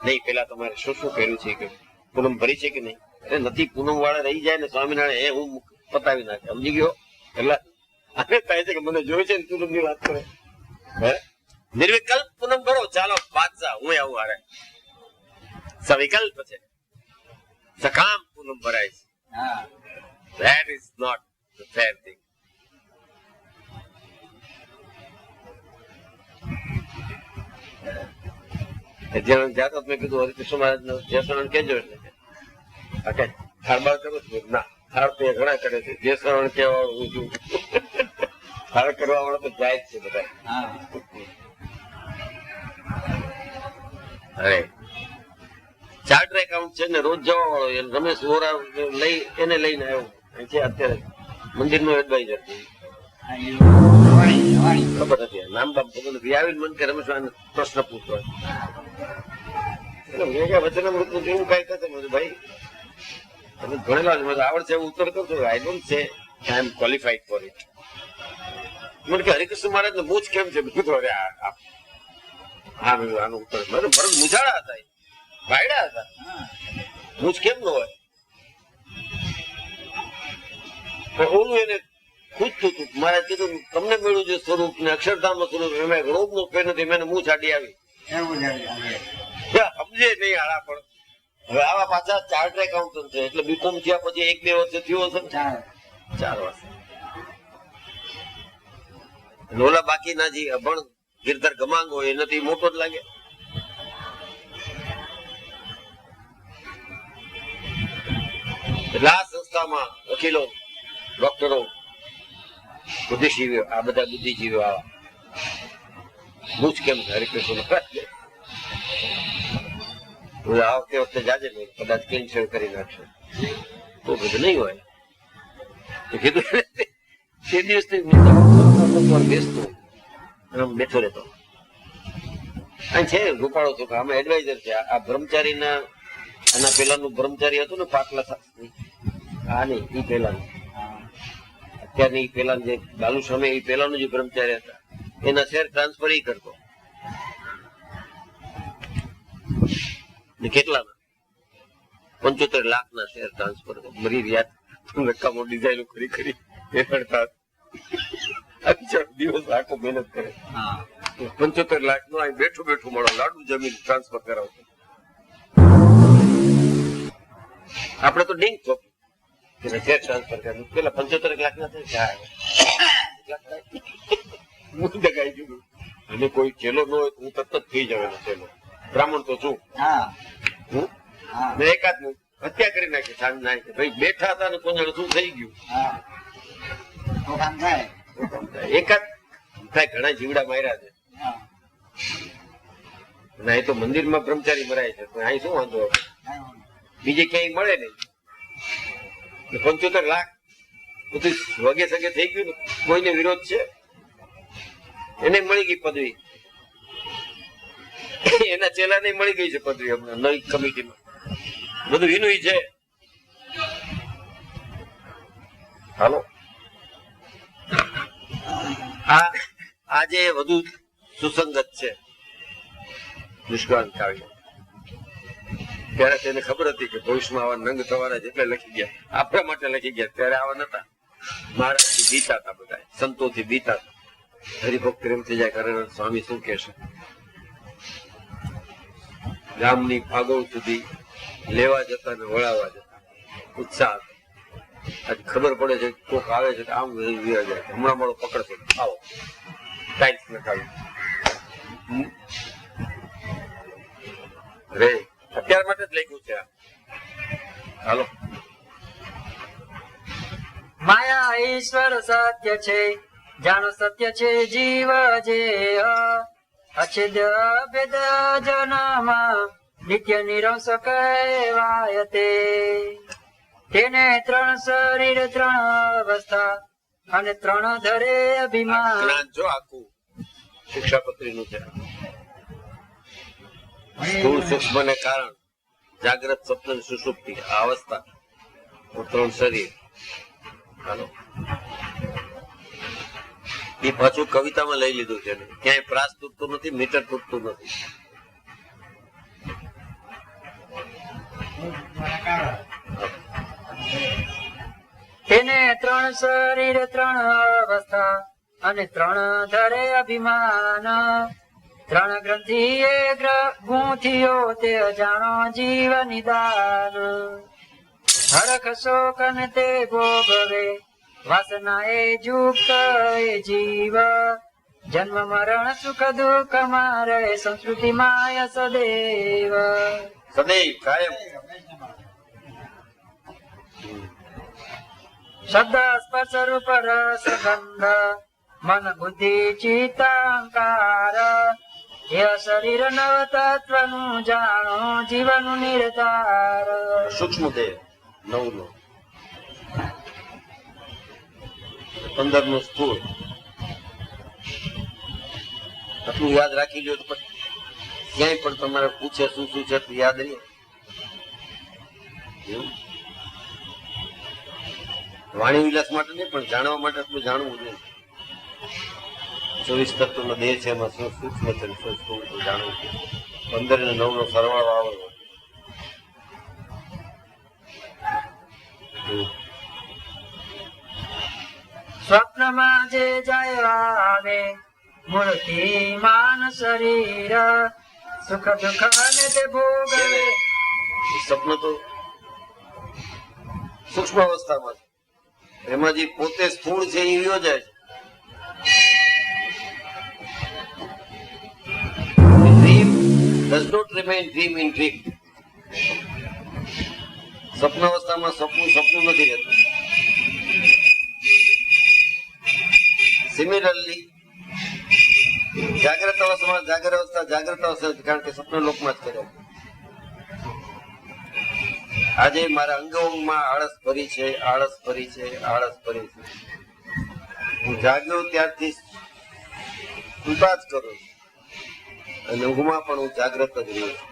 નહીં. પેલા તમારે શું શું કર્યું છે કે પૂનમ ભરી છે કે નહીં અરે નથી, પૂનમ વાળા રહી જાય ને સ્વામિનારાયણ એ હું પતાવી નાખે, સમજી ગયો? એટલે આને થાય છે કે મને જોઈ છે ને પૂનમ ની વાત કરે. હે નિર્વિકલ્પ પૂનમ ભરો, ચાલો બાદશાહ હું આવું હારે. સવિકલ્પ છે, સકામ પૂનમ ભરાય છે. હા That is not the fair thing. જેનું જાતો મેં કીધું હરિકૃષ્ણ મહારાજ જયશ્રવણ કેજો, એટલે થાળ બાર કરો છો? ના, થાળ તો એ ઘણા કરે છે, જયશ્રવણ કેવા હું છું. થાળ કરવા વાળા તો જાય જ છે બધા. હા અરે ચાર્ટર એકાઉન્ટ છે ને રોજ જવા વાળો રમેશ વોરા એને લઈને આવ્યો છે અત્યારે મંદિર નો એડવાઇઝર. ખબર નથી નામ બામ ખબર નથી. આવીને મન કે રમેશ પ્રશ્ન પૂછતો વચનામૃત નું એવું કઈ થશે ભાઈ તમે ભણેલા છો, આવડશે એવું ઉત્તર કરશો. આઈ ડોન્ટ સે આઈ એમ ક્વોલિફાઈડ ફોર ઇટ. મને કે હરિકૃષ્ણ મહારાજ ને મૂછ કેમ છે? આનો ઉત્તર મને ભરત મુજાડા હતા, વાયડા હતા, મૂછ કેમ ન હોય? ઓલું એને પૂછતું હતું. મારે કીધું તમને મળ્યું છે સ્વરૂપ ને અક્ષરધામ સ્વરૂપ, એમાં રોગ નો ફેર નથી, મેં મૂછ આડી આવી. એવું છે સમજે નહીં આડા. પણ હવે આવા પાછા ચાર્ટર એકાઉન્ટન્ટ છે, એટલે બીકોમ થયા પછી 1-2 વર્ષ થયું હશે, 4 વર્ષ. ઓલા બાકીના જે અભણ ગિરધર ગમાંગ હોય એનાથી મોટો જ લાગે. એટલે આ સંસ્થામાં વકીલો, ડોક્ટરો, બુદ્ધિજીવીઓ, આ બધા બુદ્ધિજીવીઓ આવા મૂછ કેમ છે? હરિકૃષ્ણ આ વખતે જાજે નહીં, કદાચ કેન્સલ કરી નાખશે તો બધું નહીં હોય. કીધું તે દિવસથી બેસતો બેઠો રહેતો. છે રૂપાળો છો, આમાં એડવાઇઝર છે. આ બ્રહ્મચારીના આના પેલાનું બ્રહ્મચારી હતું ને પાટલા, આ નહીં એ પેલાનું, અત્યારની એ પેલા જે બાલુ સામે એ પેલાનું જે બ્રહ્મચારી હતા એના શેર ટ્રાન્સફર એ કરતો. કેટલાના? 75 લાખના શેર ટ્રાન્સફર. મરી યાદ રકમો ડિઝાઇનો કરી કરી દિવસ આખો મહેનત કરે. 75 લાખ નો બેઠું બેઠું મળો લાડુ જમીન ટ્રાન્સફર કરાવતો. આપડે તો ડિંગ ચોપી શેર ટ્રાન્સફર કરે. પેલા 75 લાખ ના થાય દગાઈ ગયું. અને કોઈ ચેલો ન હોય હું તરત જ થઈ જવાનો ચેલો. બ્રાહ્મણ તો છું. મેં એકાદ હત્યા કરી નાખી સાંજ ના ભાઈ બેઠા હતા ને કોણ શું થઈ ગયું. એકાદ થાય, ઘણા જીવડા માર્યા છે. ના એ તો મંદિરમાં બ્રહ્મચારી મરાય છે, અહીં શું વાંધો? બીજે ક્યાંય મળે નહીં. 75 લાખ બધું વગે સગે થઈ ગયું ને. કોઈને વિરોધ છે? એને મળી ગઈ પદવી, એના ચેલા ને મળી ગઈ છે પદવી હમણાં નવી કમિટીમાં. બધું એનું છે. હાલો આજે વધુ સુસંગત છે નિષ્કાંત કાવ્ય. ત્યારે તેને ખબર હતી કે ભવિષ્યમાં આવા નંગ થવાના એટલે લખી ગયા, આપણા માટે લખી ગયા. ત્યારે આવા નતા. મહારાજથી બીતા હતા, બધા સંતોથી બીતા હતા. હરિભક્ત પ્રેમ થઈ જાય કારણ સ્વામી શું કે છે? ગામની ફાગોળ સુધી લેવા જતા ને વળાવવા જતા ઉત્સાહ. આજ ખબર પડે છે કોક આવે છે આમ જાય, હમણાં મારો પકડશે, આવો ટાઈટ નખાવી રે. અત્યાર માટે જ લખ્યું છે. હાલો. માયા ઈશ્વર સત્ય છે, જાણો સત્ય છે જીવ જે અછેદ્ય ભેદ જનમાં નિત્ય નિરંશ કહેવાય તે. તેને 3 શરીર 3 અવસ્થા અને 3 ધરે અભિમાન. જ્ઞાન જો આખું શિક્ષાપત્રી નું છે. સ્થૂળ સૂક્ષ્મ ને કારણ, જાગ્રત સ્વપ્ન સુષુપ્તિ આ અવસ્થા, 3 શરીર. હાલો એ પાછું કવિતામાં લઈ લીધું છે. ક્યાંય પ્રાસ તૂટતું નથી, મીટર તૂટતું નથી. ત્રણ શરીર ત્રણ અવસ્થા અને ત્રણ ધરે અભિમાન ત્રણ ગ્રંથિ એ ગૂંથિયો તે જાણો જીવ નિદાન હરખ શોક ને તે ભોગવે વાસના એ યુક્ત એ જીવ જન્મ મરણ સુખ દુઃખ મારે સંસ્કૃતિ માય સદૈવ સદૈવ કાયમ. શબ્દ સ્પર્શ રૂપ રસ ગંધ મન બુદ્ધિ ચિત્તાંકાર એ શરીર નવ તત્વ નું જાણો જીવનું નિર્ધાર સૂક્ષ્મ દેહ 9 નો, 15 નું સ્થૂળ. આટલું યાદ રાખી લ્યો તો પછી ક્યાંય પણ તમારે પૂછે શું શું છે તો યાદ રહે. એવું વાણી વિલાસ માટે નહીં પણ જાણવા માટે એટલું જાણવું જોઈએ. 24 તત્વનો દેહ છે એમાં શું સૂક્ષ્મ છે શું સ્થૂળ છે જાણવું છે. 15 અને 9 નો સરવાળો આવે. સ્વપ્નમાં જે જાય આવે મૂર્તિ માન શરીર સુખ દુઃખ અને તે ભોગવે સ્વપ્ન તો સૂક્ષ્મ અવસ્થામાં છે. એમાં જે પોતે સ્થૂળ છે એ યોજાય છે. Dream does not remain dream in dream. સ્વપ્ન અવસ્થામાં સપનું નથી રહેતું. સિમિલરલી જાગ્રત અવસ્થામાં જાગ્રત અવસ્થા કારણ કે સ્વપ્ન લોકમાં જ કરે. આજે મારા અંગોમાં આળસ ભરી છે. હું જાગ્યો ત્યારથી ચિંતા જ કરું છું અને ઊંઘમાં પણ હું જાગ્રત જ રહ્યો છું.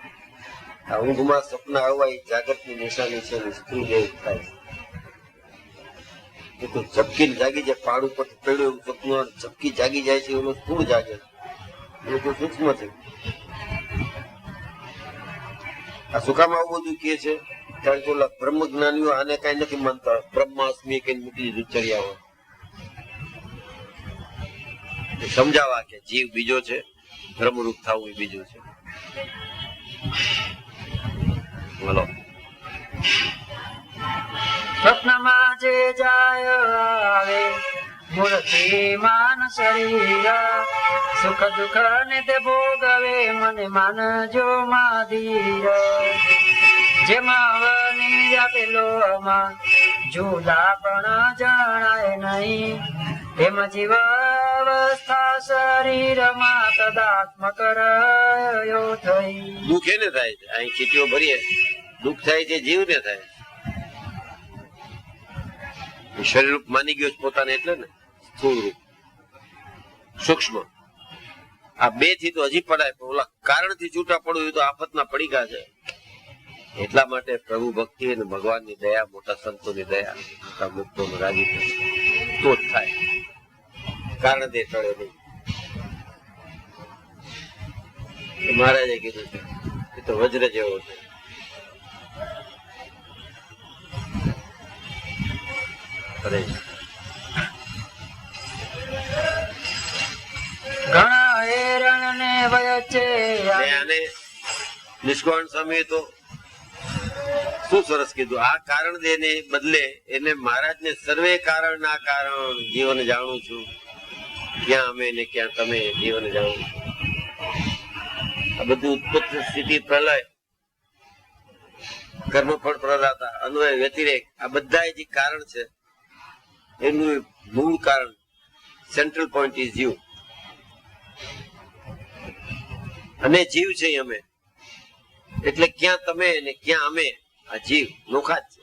આ ઊંઘમાં સપના આવવા એ જાગ્રતની નિશાની છે. સ્થૂળ દેહ થાય છે. તો ઝપકીને જાગી જાય, પાડ ઉપર પડ્યું એવું સપનું ઝપકી જાગી જાય છે એનું સ્થૂળ જાગે એ તો સૂક્ષ્મ છે. આ સુકામાં આવું બધું કે છે કારણ કે ઓલા બ્રહ્મ જ્ઞાનીઓ આને કઈ નથી માનતા. બ્રહ્માસ્મી કઈ મૂકી દીધું ચડિયાઓ સમજાવવા કે જીવ બીજો છે, બ્રહ્મરૂપ થવું એ બીજું છે. બોલો. સ્વપ્નમાં જે જાય આવે મૂર્તિ માન શરીર સુખ દુઃખ ને તે ભોગવે મને માનજો માધીર જેમાં વની આપેલોમાં જુદા પણ જણાય નહીં તેમ જીવ અવસ્થા શરીરમાં તદાત્મક રહ્યો થઈ. દુઃખ એને થાય છે. અહીં ચીટીઓ ભરીએ દુઃખ થાય છે જીવને થાય. શરીર રૂપ માની ગયો પોતાને એટલે ને સ્થૂળ રૂપ સૂક્ષ્મ. આ બે થી તો હજી પડાય પણ ઓલા કારણ થી છૂટા પડવું એ તો આફતના પડીકા છે. એટલા માટે પ્રભુ ભક્તિ અને ભગવાનની દયા, મોટા સંતોની દયા, મોટા મુક્તોનું રાજી તો જ થાય. કારણ તે ટળે નહીં. મહારાજે કીધું છે એ તો વજ્ર જેવો છે. ઘણા હેરણ ને વચ્ચે અને નિષ્કાળ સ્વામી તો શું સરસ કીધું. આ કારણ દેને બદલે એને મહારાજ ને સર્વે કારણ ના કારણ જીવન જાણું છું. ક્યાં અમે ને ક્યાં તમે જીવન જાણું છું. આ બધું ઉત્પત્તિ સ્થિતિ પ્રલય કર્મફળ પ્રદાતા અન્વય વ્યતિરેક આ બધા જે કારણ છે એનું મૂળ કારણ સેન્ટ્રલ પોઈન્ટ ઇઝ જીવ. અને જીવ છે અમે એટલે ક્યાં તમે ને ક્યાં અમે. આ જીવ નોખા જ છે.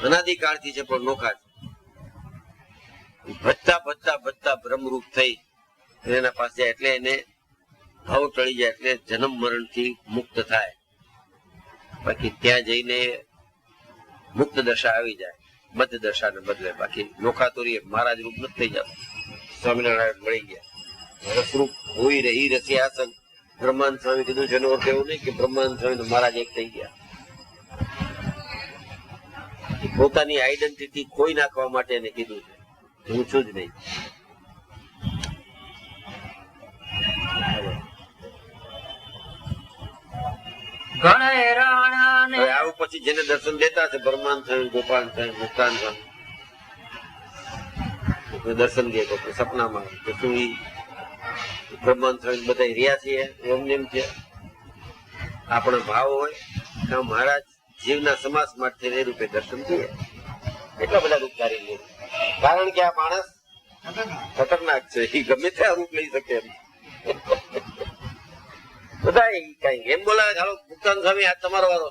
અનાદિકાળથી છે પણ નોખા છે. ભજતા બ્રહ્મરૂપ થઈ એના પાસે એટલે એને ભાવ ટળી જાય એટલે જન્મ મરણ થી મુક્ત થાય. બાકી ત્યાં જઈને મુક્ત દશા આવી જાય બદ્ધ દશા ને બદલે. બાકી નોખા તો મહારાજ રૂપ નથી થઈ જતું. સ્વામિનારાયણ મળી ગયા રસરૂપ હોઈ રહી રસી આસન. બ્રહ્માંડ સ્વામી કીધું છે એનો અર્થ એવું નહીં કે બ્રહ્માંડ સ્વામી તો મહારાજ એક થઈ ગયા. પોતાની આઈડેન્ટિટી ખોઈ નાખવા માટે એને કીધું છે હું છું જ નહીં. હવે આવું પછી જેને દર્શન દેતા છે બ્રહ્માંડ થયું, ગોપાલ થયું, મુક્તાન થયું, દર્શન દે તો સપનામાં તો શું બ્રહ્માંડ થયું બધા રહ્યા છીએ એમને એમ છે. આપણો ભાવ હોય કે મહારાજ જીવના સમાસ માટે એ રૂપે દર્શન થઈએ એટલા બધા રૂપ ધારી લે. કારણ કે આ માણસ ખતરનાક છે, એ ગમે ત્યાં રૂપ લઈ શકે એમ. બધા કઈ એમ બોલાવે ચાલો મુક્તાન સ્વામી આજ તમારો વારો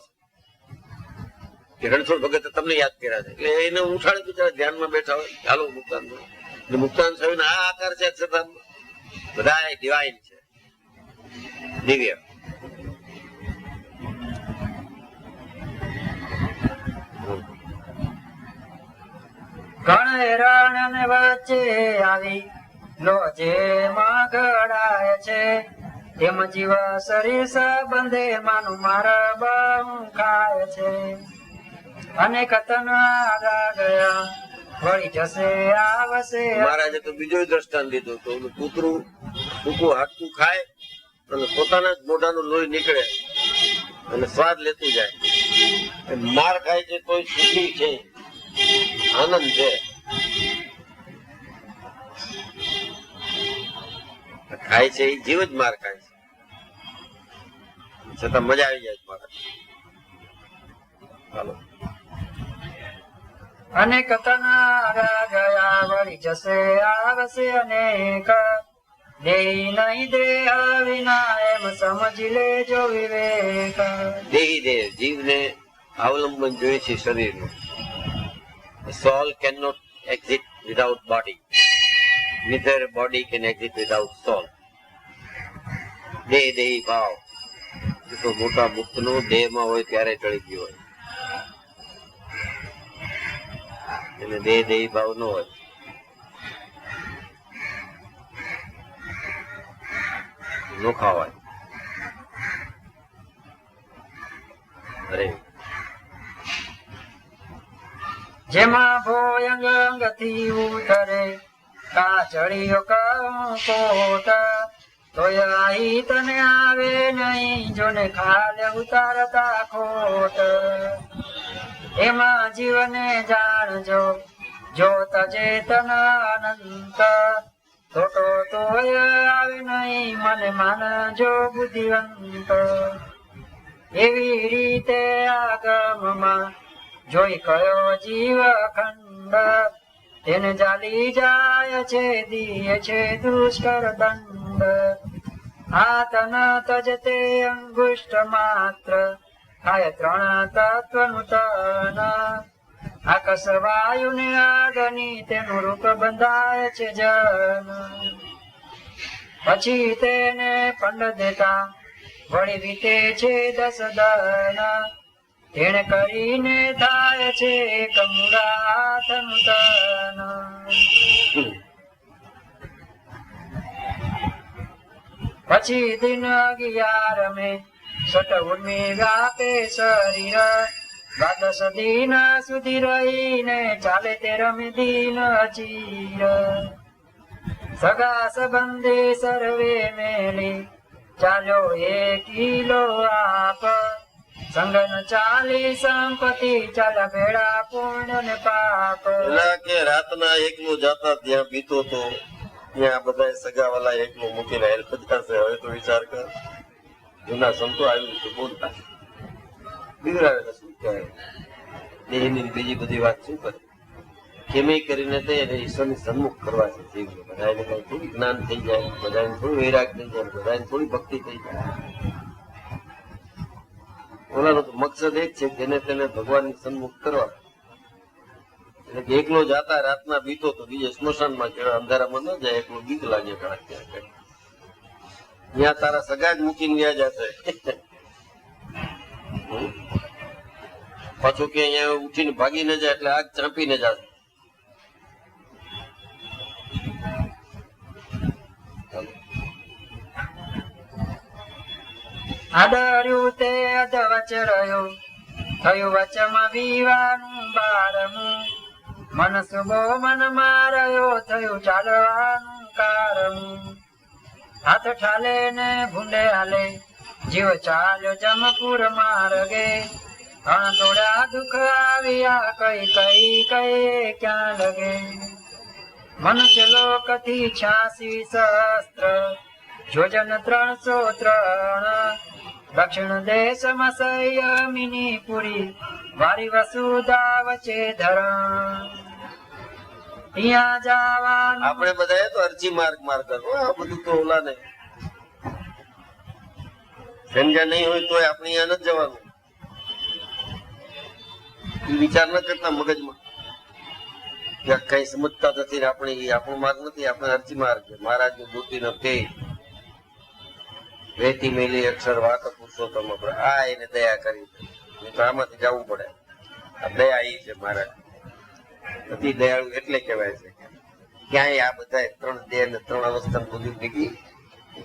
છે, રણછોડ ભગત તમને યાદ કર્યા છે એટલે એને ઉઠાડે બિચારા ધ્યાનમાં બેઠા હોય ચાલો મુક્તાન. મુક્તાન સ્વામી ના આ આકાર છે અક્ષરધામમાં, બધા ડિવાઇન છે, દિવ્ય. ઘણ વચ્ચે આવી લો જેમાં ઘડાય છે, તેમ જીવ શરીર સંબંધે માનું મારા બહુ ખાય છે. અનેક તન આગા ગયા વળી જશે આવશે. મહારાજે તો બીજો દ્રષ્ટાંત દીધો તો કૂતરું ટૂંકું હાથું ખાય અને પોતાના જ મોઢાનું લોહી નીકળે અને સ્વાદ લેતું જાય. માર ખાય છે તોય સુખી છે, આનંદ છે. ખાય છે એ જીવ જ માર ખાય છે છતાં મજા આવી જાય મારા. ચાલો અનેક તન આગા ગયા વળી જશે આવશે. અનેક દેહી નહીં દેહ વિના એમ સમજી લેજો વિવેક. દેહી દેહ જીવને અવલંબન જોઈએ છે શરીરનું. Soul cannot exit without body. Neither body can exit without soul. દેહ દેહી ભાવ તો મોટા મુક્ત નો દેહમાં હોય ત્યારે ટળી ગયો હોય, એટલે દેહ દેહી ભાવ ન હોય. નોખા હોય. અરે જેમાં ભોયંગ અંગથી ઉતરે કાચડીઓ કોટ, તોય આઈ તને આવે નહીં જોને ખાલે ઉતારતા ખોટ. એમાં જીવને જાણજો જોત ચેતન અનંત, ખોટો તોય આવે નહીં મને માનજો બુદ્ધિવંત. એવી રીતે આગમમાં જોઈ કયો જીવ ખંડ, તેને ચાલી જાય છે દિયે છે દુષ્કર દંડ. આ તન તજતે અંગુષ્ઠ માત્ર ખાય ત્રણ તત્વનું તન. આકાશ વાયુ ને અગ્નિ તેનું રૂપ બંધાય છે જન. પછી તેને પંડ દેતા વળી વીતે છે 10 દન. તેને કરીને થાય છે કમુડાથનું તન. પછી દિન 11 મેં સટ ઉર્મી વ્યાપે શરીર, 12 દિન સુધી રહીને ચાલે 13મી દિન ચીર. સગા સંબંધી સર્વે મેલી ચાલ્યો 1 કિલો આપ, સંગન ચાલી સંપત્તિ ચાલ્યા ભેળા પુણ્ય ને પાપ. એટલે કે રાતના એકલો જાતા ત્યાં પીતો તો ત્યાં બધા સગાવાલા એકલો મૂકીને હેલ્પતા છે. હવે તો વિચાર કર, જૂના સંતો આવ્યું તો બોલતા બિગડાવે શું કહેવાય દેહની બીજી બધી વાત શું કરે. કેમે કરીને તે ઈશ્વરની સન્મુખ કરવા છે જીવને. બધાને કઈ થોડું જ્ઞાન થઈ જાય, બધાને થોડું વૈરાગ થઈ જાય, બધાને થોડી ભક્તિ થઈ જાય. ઓલાનો તો મકસદ એક છે જેને તેને ભગવાનની સન્મુખ કરવા. એટલે કે એકલો જાતા રાતના બીતો તો બીજે સ્મશાનમાં કેળા અંધારામાં ન જાય, એકલો બીક લાગે. ત્યાં તારા સગા જ મૂકીને વ્યા જશે. પાછું કે અહીંયા ઉઠીને ભાગી ન જાય એટલે આગ ચાંપીને જશે. આદર્યું તે અધવચ રહ્યો થયું વચમાં વિવાનું બારમું, મન શુભો મન માર્યો થયું ચાલવાનું કારમું. હાથ ઠાલે ને ભૂંડે હાલે જીવ ચાલ્યો જમપુર માર્ગે, અણતોડા દુઃખ આવ્યા કઈ કઈ કઈ ક્યાં લગે. મનુષ્ય લોકથી 86 સહસ્ત્ર, યોજન 303, દક્ષિણ દેશમાં સંયમિની પુરી, વારી વસુધા વચ્ચે ધરણ. ત્યાં જવાનું આપણે બધા તો અરજી માર્ગ કરવો, આ બધું તો ઓલા ને સંજ્ઞા નહીં હોય તો આપણે અહીંયા નથી જવાનું. એ વિચાર ન કરતા મગજમાં કઈ સમજતા નથી ને આપણે આપણો માર્ગ નથી, આપણે અરજી માર્ગ. મહારાજ ની બુદ્ધિ નો તે વેતી મેલી અક્ષર વાત પુરુષોત્તમ આ એને દયા કરી, તો આમાંથી જવું પડે. આ દયા એ છે મહારાજ, અતિ દયાળુ એટલે કહેવાય છે. ક્યાંય આ બધા 3 દેહ ને 3 અવસ્થા બુદ્ધિ ભેગી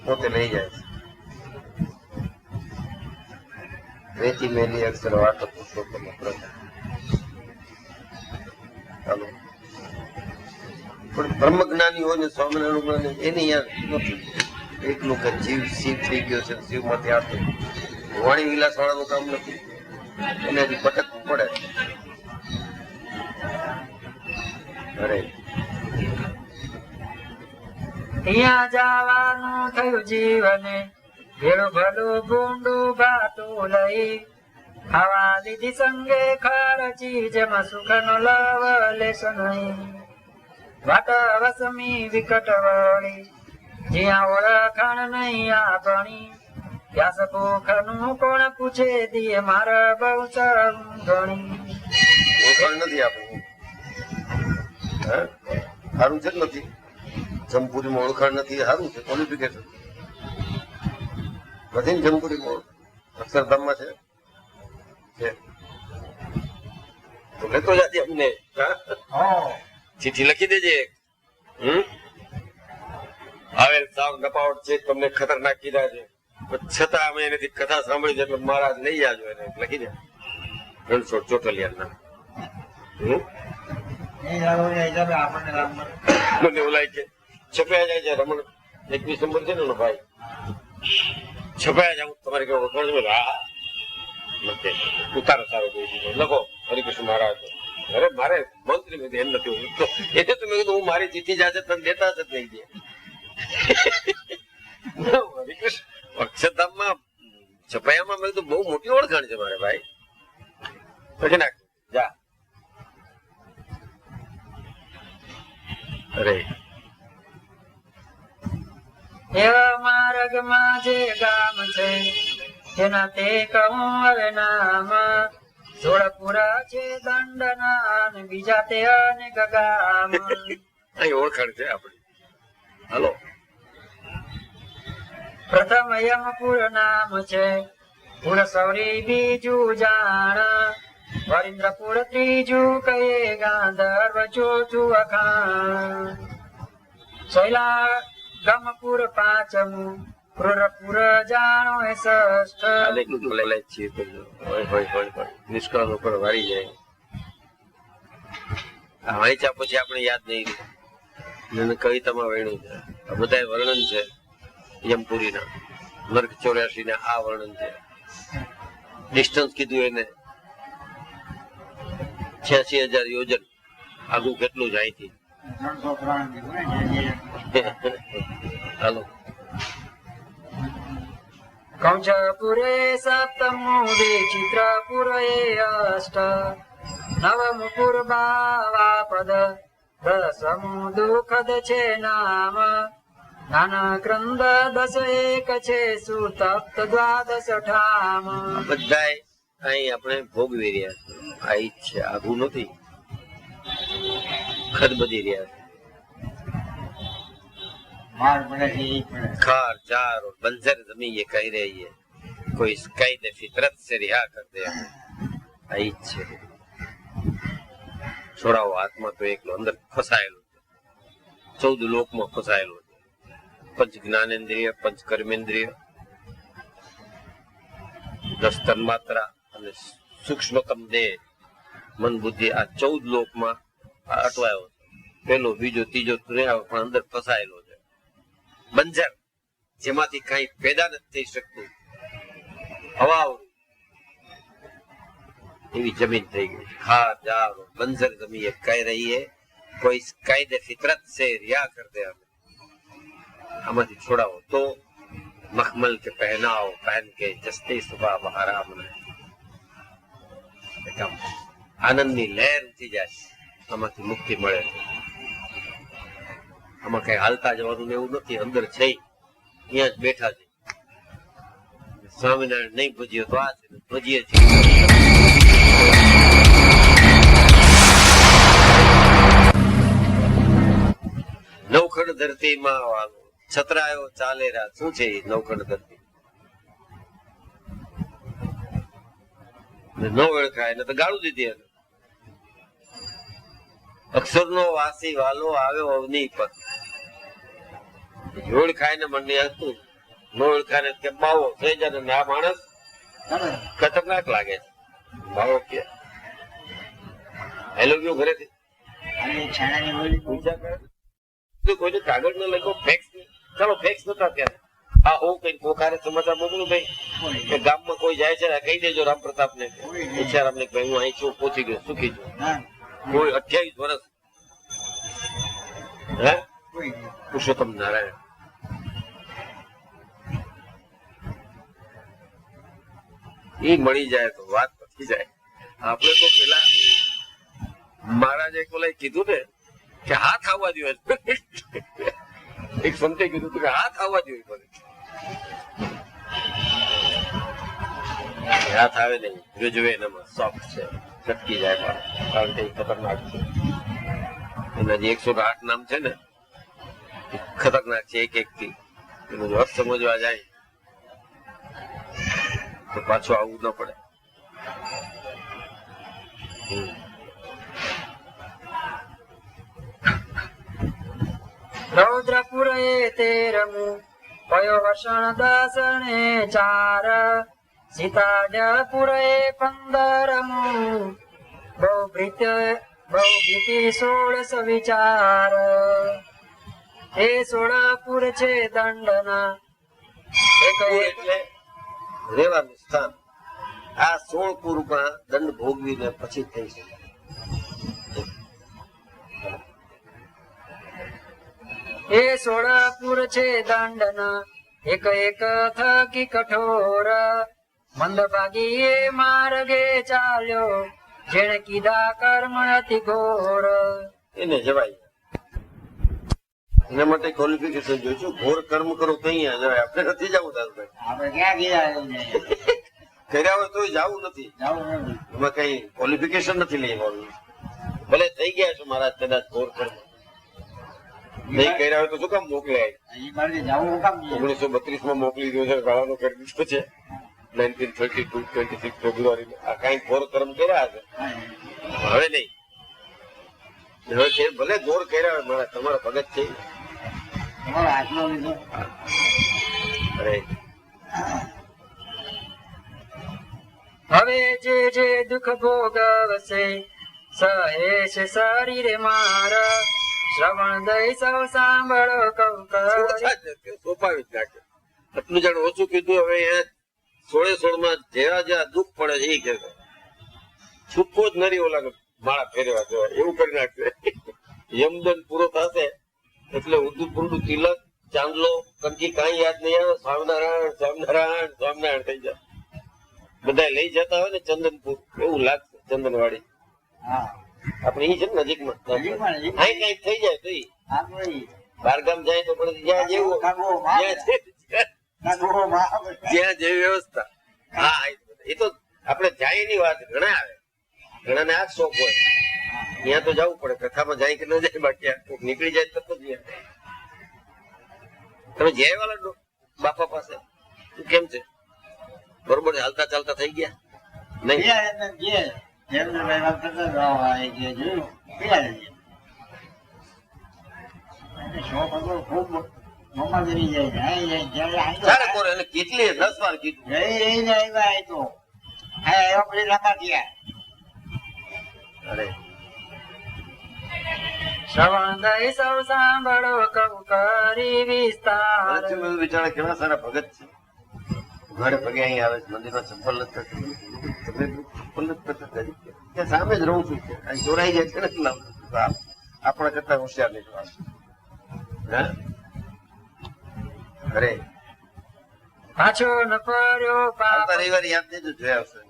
પોતે લઈ જાય છે. વેતી મેલી અક્ષર વાત પુરુષોત્તમ ચાલો. પણ બ્રહ્મ જ્ઞાની હોય ને સ્વામિનારાયણ એની યાર નથી. એકલું કે જીવ શિવ થઈ ગયો છે, શિવ માંથી આવતો વાણી વિલાસ વાળાનું કામ નથી, એને હજી ભટકવું પડે. અરે ત્યાં જવાનું થયું જીવને, ભેળું ભલું ભૂંડું ભાતું લઈ, ખાવા લીધી સંગે ખર્ચી જેમાં સુખ નો લવલેશ નહીં. વાટ વસમી વિકટ વળી, જ્યાં ઓળખાણ નહીં આપણી, વ્યાસ ભૂખ નું કોણ પૂછે દિયે મારા બહુ સમજણી. ઓળખાણ નથી આપણું, સારું છે નથી. જમપુરીમાં ઓળખાણ નથી, સારું છે, ક્વોલિફિકેશન નથી ને જમપુરીમાં. અક્ષરધામમાં છે તો લેતો જાતી અમને. ચિઠ્ઠી લખી દેજે. હવે સાવ નપાવટ છે, તમને ખતરનાક કીધા છે, છતાં અમે એનાથી કથા સાંભળી છે એટલે મહારાજ લઈ જાજો એને લખી દે. રણછોડ ચોટલિયા મને ઓલાય કે છપાયા જાય છે રમણ 21 નંબર છે ને ભાઈ, છપાયા જાવ તમારે કેવું ઓળખાણ છે? હા ઉતારો સારો કહી દીધો, લખો હરિકૃષ્ણ મહારાજ. અરે મારે મંત્રી એમ નથી એટલે તો મેં કીધું હું મારી ચિઠ્ઠી જાજે તને દેતા જ નહીં દે. હરિકૃષ્ણ અક્ષરધામમાં છપાયામાં મેં કીધું બહુ મોટી ઓળખાણ છે મારે ભાઈ. પછી નાખ જા. અરે એવા માર્ગમાં જે ગામ છે તેના તે કહું હવે નામ, જોડપુરા છે દંડના ને બીજા તે અનેક ગામ. અહીં ઓળખાણ છે આપણી. હાલો. પ્રથમ યમપુર નામ છે, પુર સૌરી બીજું જાણ, વરિન્દ્રપુર ત્રીજું કહે ગાંધર્વ ચોથું અખાણ, શૈલા ગમપુર પાંચમું, ક્રૂરપુર જાણો એ ષષ્ઠ. નિષ્કાળ ઉપર વાળી જાય. વાંચ્યા પછી આપણે યાદ નહીં રહ્યું. કવિતામાં વર્ણ્યું છે, આ બધા વર્ણન છે યમપુરી ના. નર્ક 84 ના આ વર્ણન છે. ડિસ્ટન્સ કીધું એને 86,000 યોજન. આગું કેટલું જાય થી. હાલો. કંચપુરે સપ્તમું, વિચિત્રપુરે અષ્ટ, નવમું પૂર્વાવા પદ, દસમું દુઃખદ છે નામ, નાના ક્રંદ 10 છે, સુતપ્ત 12 ઠામ. બધા અહીં આપણે ભોગવી રહ્યા છે. આ ઈ જ છે, આઘું નથી. ખદબદી રહ્યા છે. खार जार और बंजर जमीन ये कह रही है, कोई इस कैद फितरत से रिहा कर दे. आई છે છોડાવો. આત્મા તો એકલો અંદર ફસાયેલો છે, 14 લોકમાં ફસાયેલો છે. પંચ જ્ઞાનેન્દ્રિય, પંચ કર્મેન્દ્રિય, 10 તન્માત્રા અને સૂક્ષ્મતમ દેહ મન બુદ્ધિ આ 14 લોકમાં અટવાયો છે. પેલો બીજો ત્રીજો પણ અંદર ફસાયેલો છે. બંજર જેમાંથી કઈ પેદા નથી થઈ શકતું, હવા એવી જમીન થઈ ગઈ. ખાર जार બંજર જમીન ये कह रही है कोई कायदे फितरत से रिया कर दे हमें, આમાંથી છોડાવો તો મખમલ કે પહેનાઓ પહેન કે જસ્તે સુબહ બહારા મનાય. આનંદની લહેર ઉઠી જાય, આમાંથી મુક્તિ મળે. આમાં કઈ હાલતા જવાનું એવું નથી, અંદર છે અહીંયા જ બેઠા છે. સ્વામિનારાયણ નહીં ભજીયો તો આ છે, ભજીએ છીએ. નવખંડ ધરતીમાં છતરાયો ચાલે રા. શું છે એ નવખંડ ધરતી? ન ઓળખાય ને તો ગાળું દીધી એને. અક્ષરનો વાસી વાલો આવ્યો અવની પર. ઓળખાય ને મને હતું, ન ઓળખાય ને કે બાવો થઈ જાય ને આ માણસ ખતરનાક લાગે છે. બાવો કે હેલો ગયો ઘરેથી કોઈને કાગળ ન લખો, ફેક્સ ચાલો ફેક્સ નતા ત્યારે. હા હું કઈ પોખારે સમાચાર મોકલું ભાઈ કે ગામમાં કોઈ જાય છે કહી દેજો રામ પ્રતાપ ને ઈચ્છારામ ને ભાઈ હું અહીં છું, પહોંચી ગયો, સુખી છું. કોઈ 28 વર્ષ હે પુરુષોત્તમ નારાયણ એ મળી જાય તો વાત પતી જાય. આપણે તો પેલા મહારાજે કોલે કીધું ને કે હાથ આવવા દો, એક સંતે કીધું કે હાથ આવવા દો. હાથ આવે નહીં, જોજવે એનામાં સોફ્ટ છે, ચટકી જાય કારણ કે ખતરનાક છે. એના જે 108 નામ છે ને ખતરનાક છે. એક એક થી એનો જો અર્થ સમજવા જાય તો પાછું આવવું ન પડે. રૌદ્રપુર એ 13મું પયો વસણ 10 ને 4 સીતાડપુર એ 15મું બહુ ભીતિ 16 વિચાર એ 16પુર છે દંડના એક એટલે રેવાનું સ્થાન. આ 16 પુરમાં દંડ ભોગવીને પછી થઈ શકે. એ 16પુર છે દંડના એક એક થકી કઠોર મંદભાગી એ માર્ગે ચાલ્યો જેણે કીધા કર્મ અતિ ઘોર. એને જવાય. એના માટે ક્વોલિફિકેશન જોઈશું. ઘોર કર્મ કરો તો અહીંયા જવાય. આપણે નથી જવું દાદુભાઈ. આપણે ક્યાં ગયા કર્યા હોય તોય જવું નથી. એમાં કઈ ક્વોલિફિકેશન નથી લેવાનું. ભલે થઈ ગયા છો મહારાજ કદાચ ઘોર કર્મ નહીં કર્યા હોય તો શું કામ મોકલે? 1932 માં મોકલી દીધો છે, ગાળાનો કરી દીધો છે. 1932 26 ફેબ્રુઆરી આ કઈ ઘોર કર્મ કર્યા છે. હવે નહીં. હવે ભલે ઘોર કર્યા હોય મારા તમારા ભગત છે. અરે હવે જે દુઃખ ભોગવશે સહે છે શરીરે મારા શ્રવણ દઈ સૌ સાંભળો કહું સોપાવી જ નાખે. આટલું જાણ ઓછું કીધું. હવે 16 માં જેવા દુઃખ પડે છે એ કે છૂપકો જ નરી ઓલા માળા ફેરવા જવાય એવું કરી નાખશે. યમદન પૂરો થશે એટલે ઉર્દું પૂરતું તિલક ચાંદલો કંકી કઈ યાદ નહીં આવે. સ્વામિનારાયણ સ્વામિનારાયણ સ્વામિનારાયણ થઈ જાય. બધા લઈ જતા હોય ને ચંદનપુર એવું લાગશે. ચંદનવાડી આપણે ઈ છે ને નજીકમાં. અહીં કઈક થઈ જાય તો બારગામ જાય તો પણ જ્યાં જેવું જ્યાં જેવી વ્યવસ્થા. હા એ તો આપણે જાય ની વાત. ઘણા આવે, ઘણાને આ શોખ હોય. ત્યાં તો જવું પડે. કથામાં જાય કે ન જાય, બાકી નીકળી જાય તો જ. તમે જય વાળા બાપા પાસે કેમ છે? બરોબર હાલતા ચાલતા થઈ ગયા નહીં? કેટલી 10 વાર કીધું. હા એવા પછી લાંબા થયા. અરે શ્રવણ દઈ સૌ સાંભળો કહું કરી વિસ્તાર. બિચારા કેવા સારા ભગત છે. ઘરે પગે અહીં આવે છે, મંદિરમાં ચંપલ નથી કરતી. ચંપલ નથી કરતા. ત્યાં સામે જ રહું છું. અહીં ચોરાઈ જાય છે ને આપણા કરતા હોશિયાર નીકળવા. હા અરે પાછો ન ફર્યો પાપ. આવતા રવિવારે યાદ દેજો, જોયા આવશે.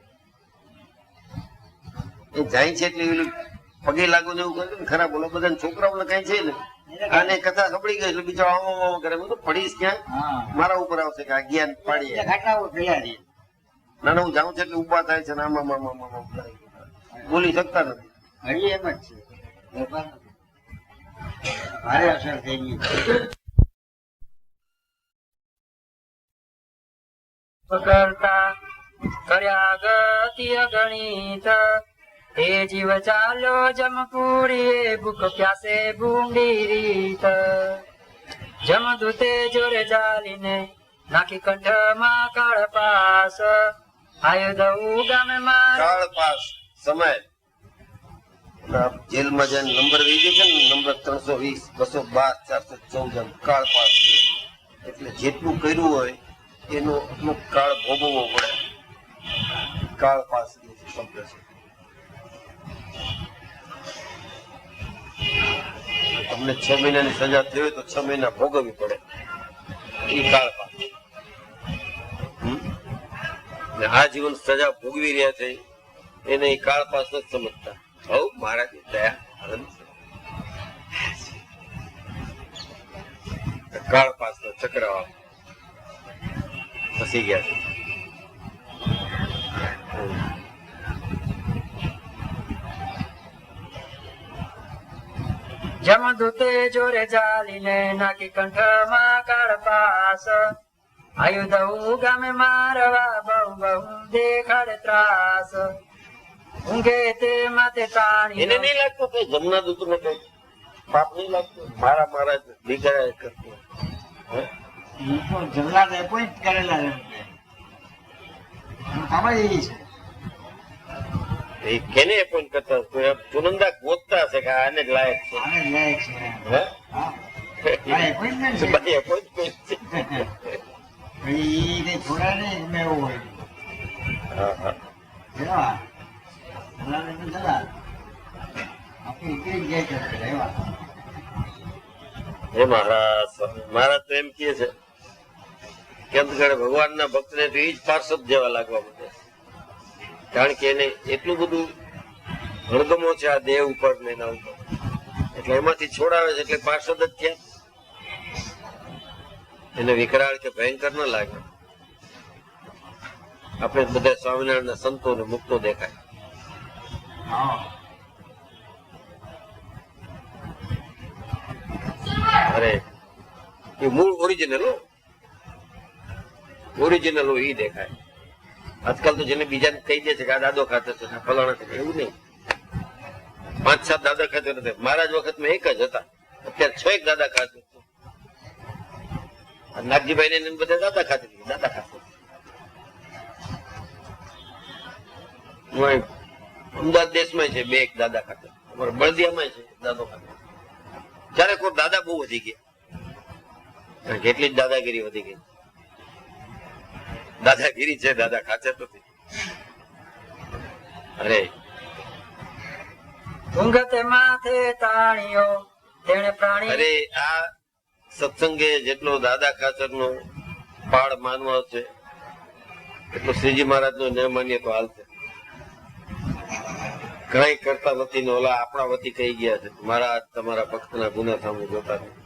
એ જાય છે એટલે એલું પગે લાગુ ને એવું કરે ને ખરાબ. બોલો બધા છોકરાઓને કઈ છે ને આને કથા ખબડી ગઈ એટલે બીજો આમ કરે. બધું પડીશ ક્યાં હા મારા ઉપર આવશે કે આ જ્ઞાન પાડીએ. ઘટનાઓ થયા છે. ના ના હું જાઉં છું એટલે ઉભા થાય છે ને આમાં બોલી શકતા નથી. હજી એમ જ છે. વેપાર નથી. ભારે અસર થઈ ગઈ. કરતા કર્યા ગતિ અગણિત. હે જીવ ચાલ્યો જમપુરી ભૂખ પ્યાસે ભૂંડી રીત. જમદૂતે જોરે ચાલીને નાખી કંઠમાં કાળ પાસ. આયુધ ગામે માર કાળ પાસ સમય જેલમાં જઈને નંબર વી છે ને નંબર 320 212 414 કાળ પાસ. એટલે જેટલું કર્યું હોય એનો એટલો કાળ ભોગવવો પડે. કાળ પાસ શબ્દ છે. તમને 6 મહિનાની સજા થઈ હોય તો 6 મહિના ભોગવવી પડે. એ કાળ પાસ. ને આ જીવન સજા ભોગવી રહ્યા છે એને એ કાળ પાસ નથી સમજતા. હવ મહારાજ દયા આનંદ છે. કાળ પાસ નો ચક્રવાળ ફસી ગયા છે. જમદૂતે જોરે ચાલીને નાખી કંઠમાં કાળ પાસ. આયુધ ગામે મારવા બહુ બહુ દેખાડે ત્રાસ. ઊંઘે તે માથે એને તાણી નહીં લાગતું કે જમના દૂત ને કઈ પાપ નહીં લાગતું. મારા જ દીકરા કરતું. હે? એ તો જલ્લાદ એપોઇન્ટ કરેલા છે. ખબર એવી છે. એ કેને એપોઇન્ટ કરતા હોય? ચુનંદા ગોતતા હશે કે આને જ લાયક છે. આને લાયક છે. હે? હા આ appointment છે. બધી appointment છે. એ કઈ થોડા નહીં એમાં એવું હોય. હા, હા. એવા જલ્લાદ એટલે જલ્લાદ. આપણે એકલી જ જાય છે એવા. હે મહારાજ તો એમ કહે છે કેમ કે ભગવાનના ભક્તને તો એ જ પાર્ષદ જેવા લાગવા માંડે. કારણ કે એને એટલું બધું હળગમો છે આ દેહ ઉપર ને એના ઉપર, એટલે એમાંથી છોડાવે છે એટલે પાર્ષદ જ થયા. એને વિકરાળ કે ભયંકર ન લાગે. આપણે બધા સ્વામિનારાયણ સંતો ને મુક્તો દેખાય. હા અરે એ મૂળ ઓરિજિનલ હોય એ દેખાય. આજકાલ તો જેને બીજાને કહી દે છે કે આ દાદો ખાતે છે ફલાણા છે, એવું નહીં. 5-7 દાદા ખાતે નથી. મારા જ વખતમાં એક જ હતા, અત્યારે 6 દાદા ખાતે. નાગજીભાઈ ને બધા દાદા ખાતે અમદાવાદ દેશમાં છે 2 દાદા ખાતે. અમારા બળદિયામાં છે દાદો ખાતે. ત્યારે કોઈ દાદા બહુ વધી ગયા, કેટલી જ દાદાગીરી વધી ગઈ. દાદાગીરી છે, દાદા ખાચર નથી. અરે ઊંઘતે માથે તાણીઓ તેણે પ્રાણી. અરે આ સત્સંગે જેટલો દાદા ખાચર નો પાળ માનવો છે એટલો શ્રીજી મહારાજ નો ન માનીએ તો હાલશે. કઈ કરતા નથી ને ઓલા આપણા વતી કહી ગયા છે મારા તમારા ભક્તના ગુના સામે જોતા નથી.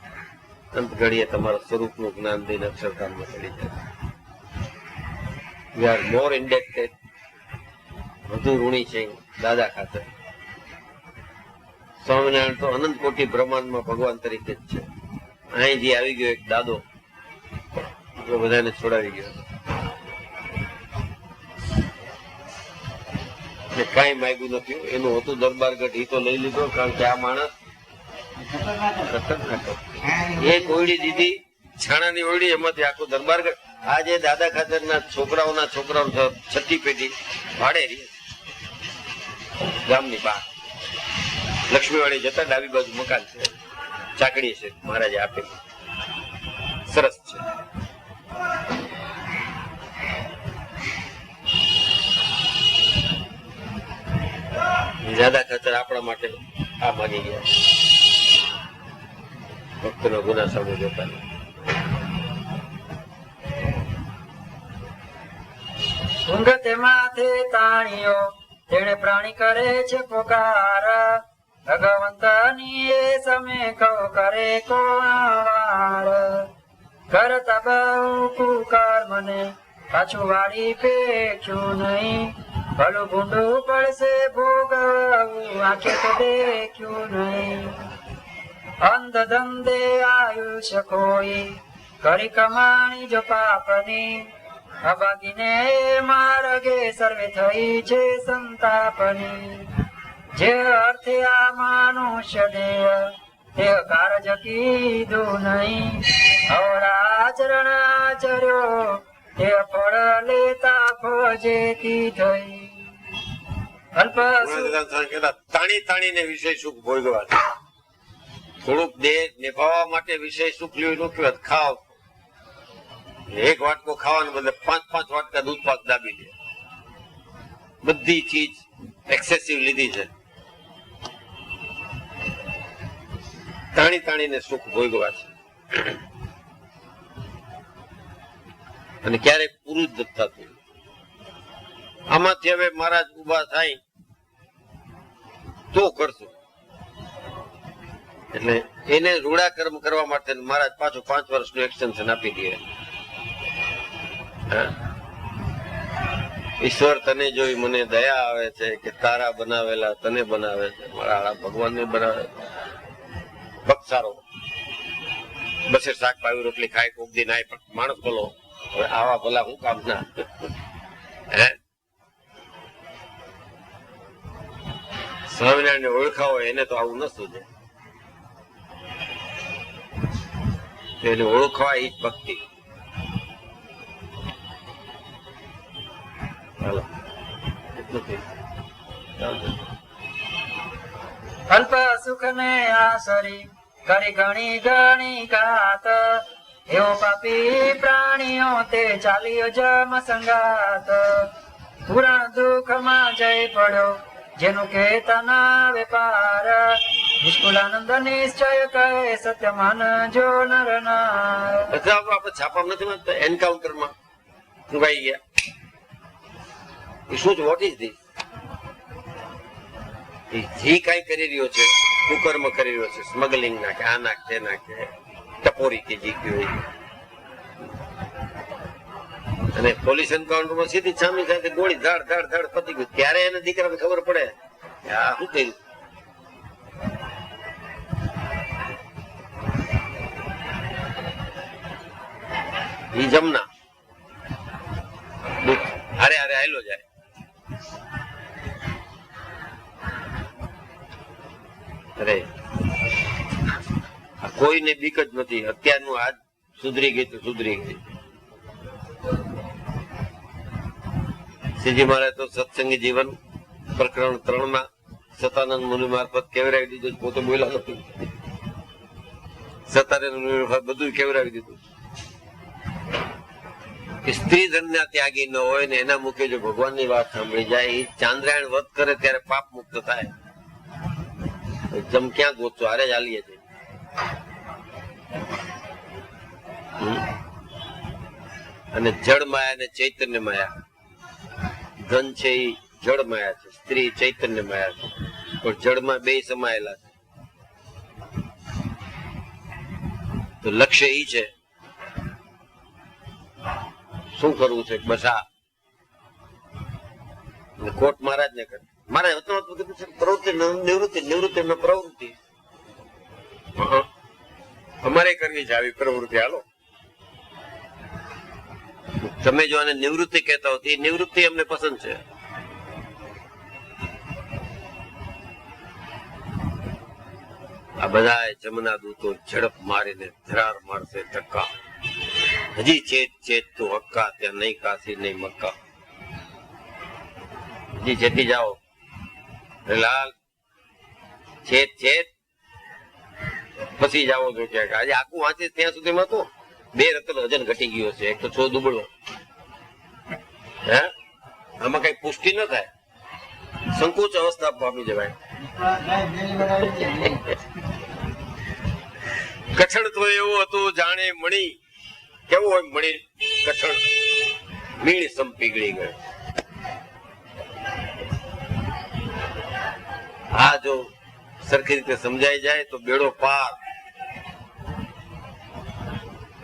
અંત ઘડીએ તમારા સ્વરૂપનું જ્ઞાન દઈને અક્ષરધામમાં ચડી જાય. વી આર મોર ઇન્ડેક્ટેડ, વધુ ઋણી છે દાદા ખાતર. સ્વામિનારાયણ તો અનંત કોટી બ્રહ્માંડમાં ભગવાન તરીકે જ છે. અહીં જે આવી ગયો એક દાદો બધાને છોડાવી ગયો. કઈ માગ્યું નથી. એનું હતું દરબારગઢ, એ તો લઈ લીધો. કારણ કે આ માણસ ખતરનાક એક ઓયડી દીધી, છાણાની ઓયડી, એમાંથી આખું દરબારગઢ આજે દાદા ખાતરના છોકરાઓ છઠ્ઠી પેઢી ભાડે રહી ગામની બહાર લક્ષ્મીવાડી જતા ડાબી બાજુ મકાન છે, ચાકડી છે, મહારાજે આપેલી, સરસ છે. દાદા ખાતર આપણા માટે આ માગી ગયા, ભક્તનો ગુના સામે જોતા ઊંઘતે માથે તાણીઓ તેણે પ્રાણી કરે છે પોકાર, ભગવંતની એ સમે કહો કરે કોણ વાર, કરતા બહુ કુકર મને પાછું વાળી પેખ્યું નહીં, ભલું ભૂંડું પડશે ભોગવું આંખે તો દેખ્યું નહીં, અંધ ધંધે આયુષ્ય કોઈ કરી કમાણી જો પાપની, અભાગીને માર્ગે સર્વે થઈ છે સંતાપની, જે અર્થે આ મનુષ્ય દેહ તે કારજ કીધું નહીં, અવરાચરણ આચર્યો તે ફળ લેતા ફજેતી થઈ. અલ્પ તાણીને વિષય સુખ ભોગવા, થોડુંક દેહ નિભાવવા માટે વિષય સુખ લ્યો, ખાવ એક વાટકો ખાવાને બદલે 5 વાટકા દૂધ પાક દાબી દે, બધી ચીજ એક્સેસિવ લીધી છે, તાણીને સુખ ભોગવા છે, અને ક્યારેક પૂરું જ નથી થતું. આમાંથી હવે મહારાજ ઉભા થાય તો કરશું, એટલે એને રૂડા કર્મ કરવા માટે મહારાજ પાછું 5 વર્ષનું એક્સટેન્શન આપી દે. ઈશ્વર તને જોઈ મને દયા આવે છે કે તારા બનાવેલા તને બનાવે છે, મારા ભગવાન ને બનાવે, ભક્ત સારો બસે શાક પાવી રોટલી ખાય, કોક દી નાય, પણ માણસ બોલો હવે આવા ભલા હું કામ ના. હે સ્વામિનારાયણ ઓળખા હોય એને તો આવું ન સૂજે, એને ઓળખવા એ જ ભક્તિ. અલ્પ સુખ ને આસરી કરી ઘણી ઘણી ઘાત, એવો પાપી પ્રાણીઓ તે ચાલ્યો જમ સંગાત, પુરાણ દુઃખ માં જઈ પડ્યો જેનું કહેતા ના વેપાર, નિષ્કુલાનંદ નિશ્ચય કહે સત્ય માન જો નર નાર. આપણે છાપા નથી વાંચતા, એન્કાઉન્ટરમાં ફુગાઈ ગયા. શું વોટ ઇઝ ધીસ? જે કઈ કરી રહ્યો છે, કુકર્મ કરી રહ્યો છે, સ્મગલિંગ નાખે, આ નાખ તે નાખે, ટપોરી કે જીક્યું હોય, અને પોલીસ એન્કાઉન્ટરમાં સીધી સામી સાથે ગોળી ધાડ ધાડ ધાડ પતી ગયું. ત્યારે એને દીકરાને ખબર પડે આ શું થયું. ઈ જમના હારે હારે આયલો જાય. અરે કોઈને બીક જ નથી. અત્યારનું આજ સુધરી ગઈ તો સુધરી ગઈ. શ્રીજી મહારાજ તો સત્સંગી જીવન પ્રકરણ 3 માં સતાનંદ મુનિ મારફત કેવરાવી દીધું, પોતે બોલ્યા નથી. સતાનંદ મુનિ મારફત બધું કેવરાવી દીધું. સ્ત્રી ધનના ત્યાગી ન હોય ને એના મુખે જો ભગવાનની વાત સાંભળી જાય, એ ચાંદ્રાયણ વધ કરે ત્યારે પાપ મુક્ત થાય. જમ ક્યાં ગોતશો, હારે જ હાલીએ છે. અને જળ માયા ને ચૈતન્ય માયા, ધન છે એ જળ માયા છે, સ્ત્રી ચૈતન્ય માયા છે, પણ જળમાં બે સમાયેલા છે. તો લક્ષ્ય ઈ છે શું કરવું છે. બસ આ કોટ મહારાજ ને કરે. મારે પ્રવૃત્તિ નિવૃત્તિ, નિવૃત્તિ પ્રવૃત્તિ અમારે કરવી છે આવી પ્રવૃત્તિ. હાલો, તમે જો આને નિવૃત્તિ કહેતા હો તો એ નિવૃત્તિ અમને પસંદ છે. આ બધા જમના દૂતો ઝડપ મારીને ધરાર મારશે ધક્કા. હજી ચેત ચેત તું હક્કા, ત્યાં નહીં કાશી નહીં મક્કા. હજી ચેતી જાઓ લાલ, ચેત ચેત પછી જાઓ છો ક્યાંક. આજે આખું વાંચે ત્યાં સુધીમાં તો 2 રતન વજન ઘટી ગયો છે. એક તો 6 દુબળો. હે આમાં કઈ પુષ્ટિ ન થાય, સંકોચ અવસ્થા પામી જવાય. કઠણ તો એવું હતું જાણે મણી. કેવું હોય મણી? કઠણ મીણ સમ પીગળી ગયો. આ જો સરખી રીતે સમજાઈ જાય તો બેડો પાર.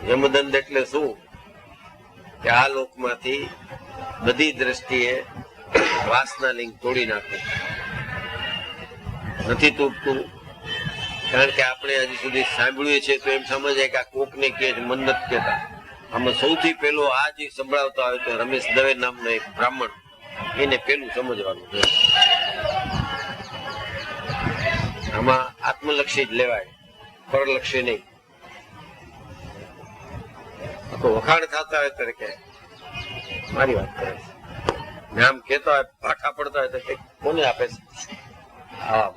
યમદંડ એટલે શું? કે આ લોકમાંથી બધી દ્રષ્ટિએ વાસના લિંગ તોડી નાખે. નથી તૂટતું, કારણ કે આપણે હજી સુધી સાંભળ્યું છે તો એમ સમજાય કે આ કોકને કે મન નથી કહેતા. આમાં સૌથી પહેલો આ જે સંભળાવતો આવે તો રમેશ દવે નામનો એક બ્રાહ્મણ, એને પેલું સમજવાનું છે. આમાં આત્મલક્ષી જ લેવાય, પરલક્ષી નહીં. તો વખાણ થતા હોય ત્યારે કે મારી વાત કરે છે, આમ કેતા હોય પાઠા પડતા હોય તો કોને આપે છે? આવા